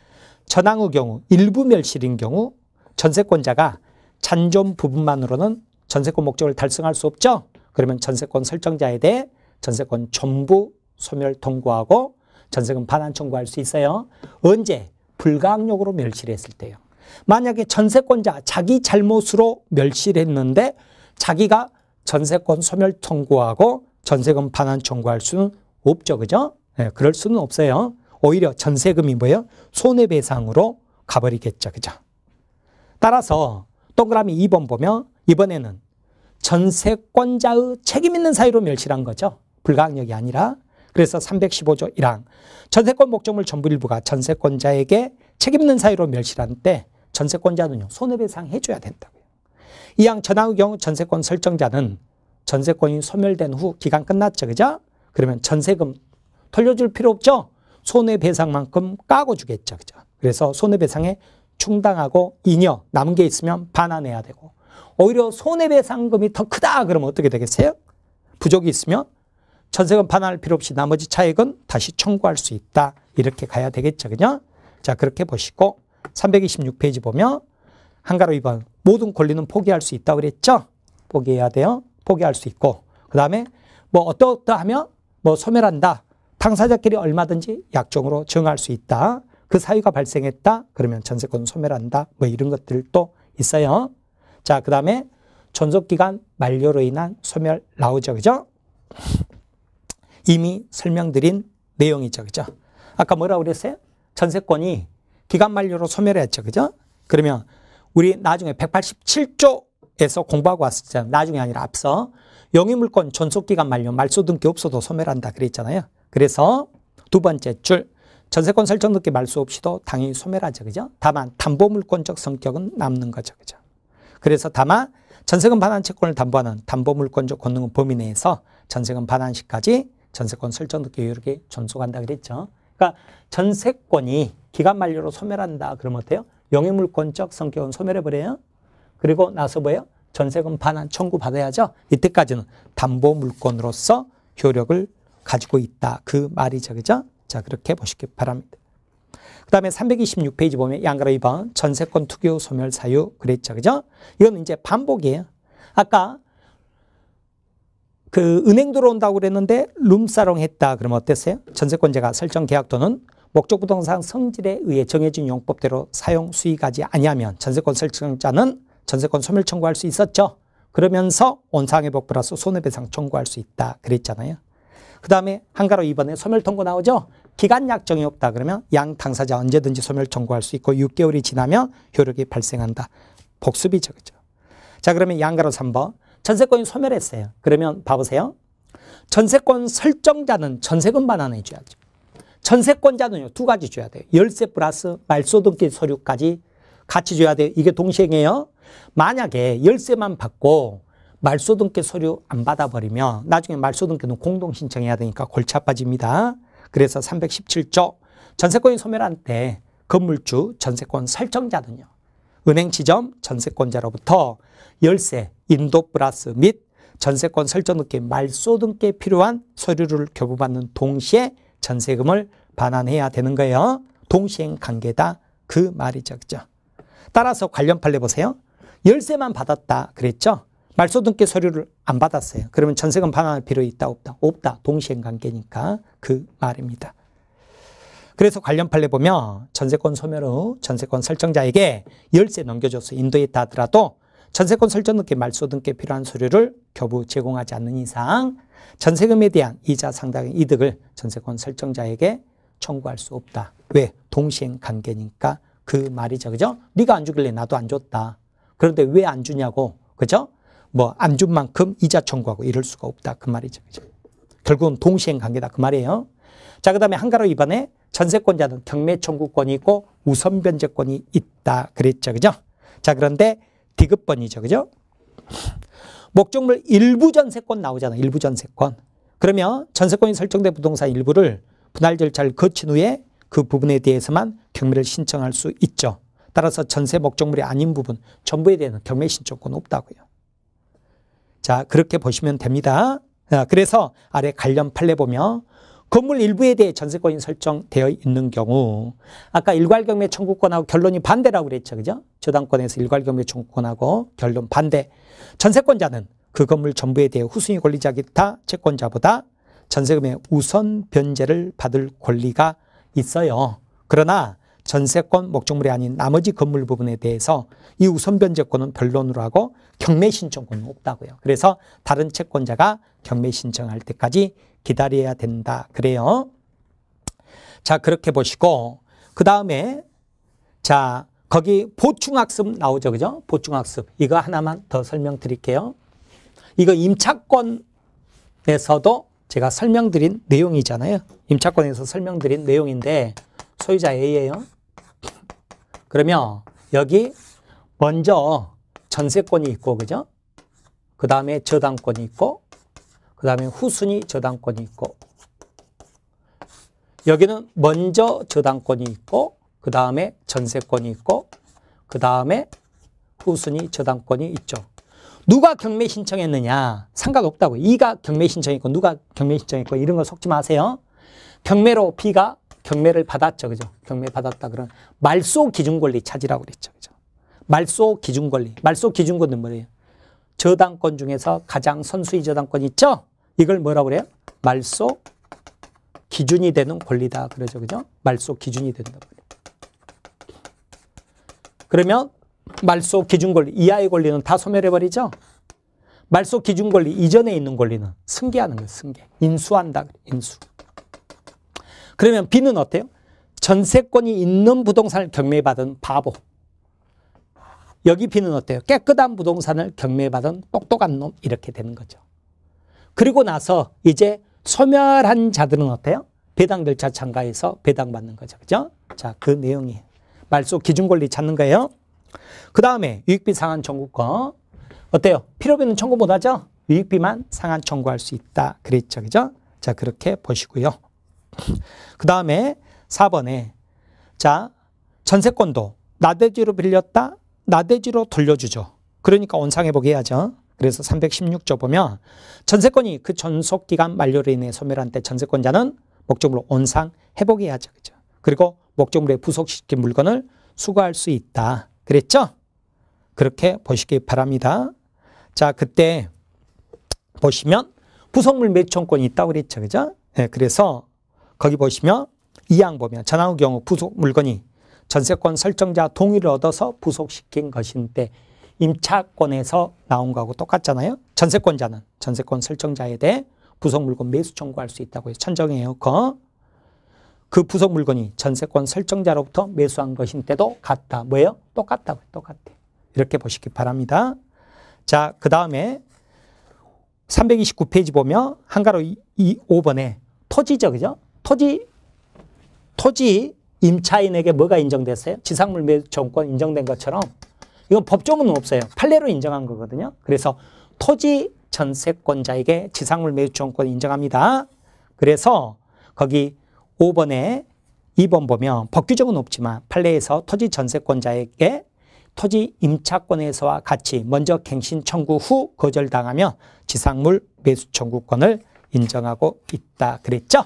전항의 경우 일부 멸실인 경우 전세권자가 잔존 부분만으로는 전세권 목적을 달성할 수 없죠. 그러면 전세권 설정자에 대해 전세권 전부 소멸 통고하고 전세금 반환 청구할 수 있어요. 언제? 불가항력으로 멸실했을 때요. 만약에 전세권자 자기 잘못으로 멸실했는데 자기가 전세권 소멸 통고하고 전세금 반환 청구할 수는 없죠. 그죠? 네, 그럴 수는 없어요. 오히려 전세금이 뭐예요? 손해배상으로 가버리겠죠. 그죠? 따라서 동그라미 2번 보면 이번에는 전세권자의 책임 있는 사유로 멸실한 거죠. 불가항력이 아니라. 그래서 315조 1항 전세권 목적물 전부 일부가 전세권자에게 책임 있는 사유로 멸실한 때 전세권자는요 손해배상 해줘야 된다고요. 2항 전항의 경우 전세권 설정자는 전세권이 소멸된 후 기간 끝났죠. 그죠? 그러면 전세금 돌려줄 필요 없죠. 손해배상만큼 까고 주겠죠. 그죠? 그래서 손해배상에 충당하고 잉여 남은 게 있으면 반환해야 되고 오히려 손해배상금이 더 크다 그러면 어떻게 되겠어요? 부족이 있으면 전세금 반환할 필요 없이 나머지 차액은 다시 청구할 수 있다. 이렇게 가야 되겠죠. 그죠? 자, 그렇게 보시고 326페이지 보면 한가로 2번 모든 권리는 포기할 수 있다고 그랬죠? 포기해야 돼요. 포기할 수 있고 그 다음에 뭐 어떠하면 뭐 소멸한다. 당사자끼리 얼마든지 약정으로 정할 수 있다. 그 사유가 발생했다. 그러면 전세권 소멸한다. 뭐 이런 것들도 있어요. 자, 그 다음에 존속기간 만료로 인한 소멸 나오죠. 그죠? 이미 설명드린 내용이죠. 그죠? 아까 뭐라고 그랬어요? 전세권이 기간 만료로 소멸했죠. 그죠? 그러면 우리 나중에 187조에서 공부하고 왔었잖아요. 나중에 아니라 앞서 영유물권 존속기간 만료 말소 등기 없어도 소멸한다 그랬잖아요. 그래서 두 번째 줄 전세권 설정 등기 말소 없이도 당연히 소멸하죠. 그죠? 다만 담보물권적 성격은 남는 거죠. 그죠? 그래서 다만 전세금 반환 채권을 담보하는 담보물권적 권능은 범위 내에서 전세금 반환 시까지 전세권 설정 등기 효력이 존속한다 그랬죠. 그러니까 전세권이 기간 만료로 소멸한다 그러면 어때요? 영유물권적 성격은 소멸해버려요. 그리고 나서 뭐예요? 전세금 반환 청구 받아야죠. 이때까지는 담보물권으로서 효력을 가지고 있다. 그 말이죠. 그죠? 자, 그렇게 보시기 바랍니다. 그 다음에 326페이지 보면 양가로 2번 전세권 투기 소멸 사유 그랬죠. 그죠? 이건 이제 반복이에요. 아까 그 은행 들어온다고 그랬는데 룸사롱 했다. 그러면 어땠어요? 전세권자가 설정 계약 또는 목적 부동산 성질에 의해 정해진 용법대로 사용 수익하지 아니하면 전세권 설정자는 전세권 소멸 청구할 수 있었죠. 그러면서 원상회복 플러스 손해배상 청구할 수 있다 그랬잖아요. 그 다음에 한가로 2번에 소멸 통고 나오죠. 기간 약정이 없다 그러면 양 당사자 언제든지 소멸 청구할 수 있고 6개월이 지나면 효력이 발생한다. 복습이죠. 그죠? 자, 그러면 양가로 3번. 전세권이 소멸했어요. 그러면 봐보세요. 전세권 설정자는 전세금 반환해줘야죠. 전세권자는요, 두 가지 줘야 돼요. 열세 플러스 말소등기 서류까지 같이 줘야 돼요. 이게 동시행이에요. 만약에 열세만 받고 말소등기 서류 안 받아버리면 나중에 말소등기는 공동신청해야 되니까 골치 아파집니다. 그래서 317조 전세권이 소멸한 때 건물주 전세권 설정자는요. 은행 지점 전세권자로부터 열세, 인도 플러스 및 전세권 설정 등기 말소 등기에 필요한 서류를 교부받는 동시에 전세금을 반환해야 되는 거예요. 동시행 관계다 그 말이죠. 그죠? 따라서 관련 판례 보세요. 열세만 받았다 그랬죠. 말소 등기 서류를 안 받았어요. 그러면 전세금 반환할 필요 있다 없다? 없다. 동시행 관계니까 그 말입니다. 그래서 관련 판례 보면 전세권 소멸 후 전세권 설정자에게 열세 넘겨줘서 인도했다 하더라도 전세권 설정 등기 말소 등기에 필요한 서류를 교부 제공하지 않는 이상 전세금에 대한 이자 상당의 이득을 전세권 설정자에게 청구할 수 없다. 왜? 동시행 관계니까 그 말이죠. 그죠? 네가 안 주길래 나도 안 줬다. 그런데 왜 안 주냐고. 그죠? 뭐 안 준 만큼 이자 청구하고 이럴 수가 없다. 그 말이죠. 그죠? 결국은 동시행 관계다. 그 말이에요. 자, 그 다음에 한가로 2번에 전세권자는 경매 청구권이 있고 우선 변제권이 있다. 그랬죠. 그죠? 자, 그런데 디귿번이죠. 그죠? 목적물 일부 전세권 나오잖아요. 일부 전세권. 그러면 전세권이 설정된 부동산 일부를 분할 절차를 거친 후에 그 부분에 대해서만 경매를 신청할 수 있죠. 따라서 전세 목적물이 아닌 부분 전부에 대해서는 경매 신청권은 없다고요. 자, 그렇게 보시면 됩니다. 그래서 아래 관련 판례 보면 건물 일부에 대해 전세권이 설정되어 있는 경우 아까 일괄경매 청구권하고 결론이 반대라고 그랬죠. 그죠? 저당권에서 일괄경매 청구권하고 결론 반대. 전세권자는 그 건물 전부에 대해 후순위 권리자 기타 채권자보다 전세금의 우선 변제를 받을 권리가 있어요. 그러나 전세권 목적물이 아닌 나머지 건물 부분에 대해서 이 우선 변제권은 변론으로 하고 경매 신청권은 없다고요. 그래서 다른 채권자가 경매 신청할 때까지 기다려야 된다. 그래요. 자, 그렇게 보시고 그 다음에 자, 거기 보충학습 나오죠. 그죠? 보충학습. 이거 하나만 더 설명드릴게요. 이거 임차권에서도 제가 설명드린 내용이잖아요. 임차권에서 설명드린 내용인데 소유자 A예요. 그러면 여기 먼저 전세권이 있고, 그죠? 그 다음에 저당권이 있고, 그 다음에 후순위 저당권이 있고, 여기는 먼저 저당권이 있고, 그 다음에 전세권이 있고, 그 다음에 후순위 저당권이 있죠. 누가 경매 신청했느냐? 상관없다고요. E가 경매 신청했고, 누가 경매 신청했고, 이런 거 속지 마세요. 경매로 B가 경매를 받았죠. 그죠? 경매 받았다. 그런 말소 기준 권리 찾으라고 그랬죠. 그죠? 말소 기준 권리. 말소 기준 권리는 뭐예요? 저당권 중에서 가장 선수의 저당권 있죠? 이걸 뭐라고 그래요? 말소 기준이 되는 권리다. 그러죠. 그죠? 말소 기준이 된다. 그러면 말소 기준 권리 이하의 권리는 다 소멸해버리죠? 말소 기준 권리 이전에 있는 권리는 승계하는 거예요. 승계. 인수한다. 인수. 그러면 B는 어때요? 전세권이 있는 부동산을 경매받은 바보. 여기 B는 어때요? 깨끗한 부동산을 경매받은 똑똑한 놈. 이렇게 되는 거죠. 그리고 나서 이제 소멸한 자들은 어때요? 배당 절차 참가해서 배당받는 거죠. 그죠? 자, 그 내용이에요. 말소 기준 권리 찾는 거예요. 그 다음에 유익비 상한 청구권. 어때요? 필요비는 청구 못하죠? 유익비만 상한 청구할 수 있다. 그랬죠. 그죠? 자, 그렇게 보시고요. 그 다음에 4번에 자, 전세권도 나대지로 빌렸다. 나대지로 돌려주죠. 그러니까 원상회복 해야죠. 그래서 316조 보면 전세권이 그 전속기간 만료로 인해 소멸한 때 전세권자는 목적물로 원상회복해야죠. 그죠? 그리고 목적물에 부속시킨 물건을 수거할 수 있다. 그랬죠? 그렇게 보시기 바랍니다. 자, 그때 보시면 부속물 매수권이 있다고 그랬죠. 그죠? 네, 그래서 거기 보시면 2항 보면 전항의 경우 부속 물건이 전세권 설정자 동의를 얻어서 부속시킨 것인데 임차권에서 나온 거하고 똑같잖아요. 전세권자는 전세권 설정자에 대해 부속 물건 매수 청구할 수 있다고 해서 천정해요. 그 부속 물건이 전세권 설정자로부터 매수한 것인데도 같다. 뭐예요? 똑같다고요. 똑같아. 이렇게 보시기 바랍니다. 자, 그 다음에 329페이지 보면 한가로 5번에 토지죠. 그죠? 토지 임차인에게 뭐가 인정됐어요? 지상물 매수 청구권 인정된 것처럼 이건 법조문은 없어요. 판례로 인정한 거거든요. 그래서 토지 전세권자에게 지상물 매수 청구권 인정합니다. 그래서 거기 5번에 2번 보면 법규정은 없지만 판례에서 토지 전세권자에게 토지 임차권에서와 같이 먼저 갱신 청구 후 거절당하면 지상물 매수 청구권을 인정하고 있다 그랬죠.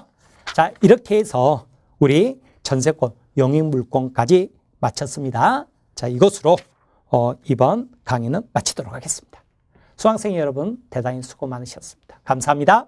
자, 이렇게 해서 우리 전세권 영입물권까지 마쳤습니다. 자, 이것으로 이번 강의는 마치도록 하겠습니다. 수강생 여러분 대단히 수고 많으셨습니다. 감사합니다.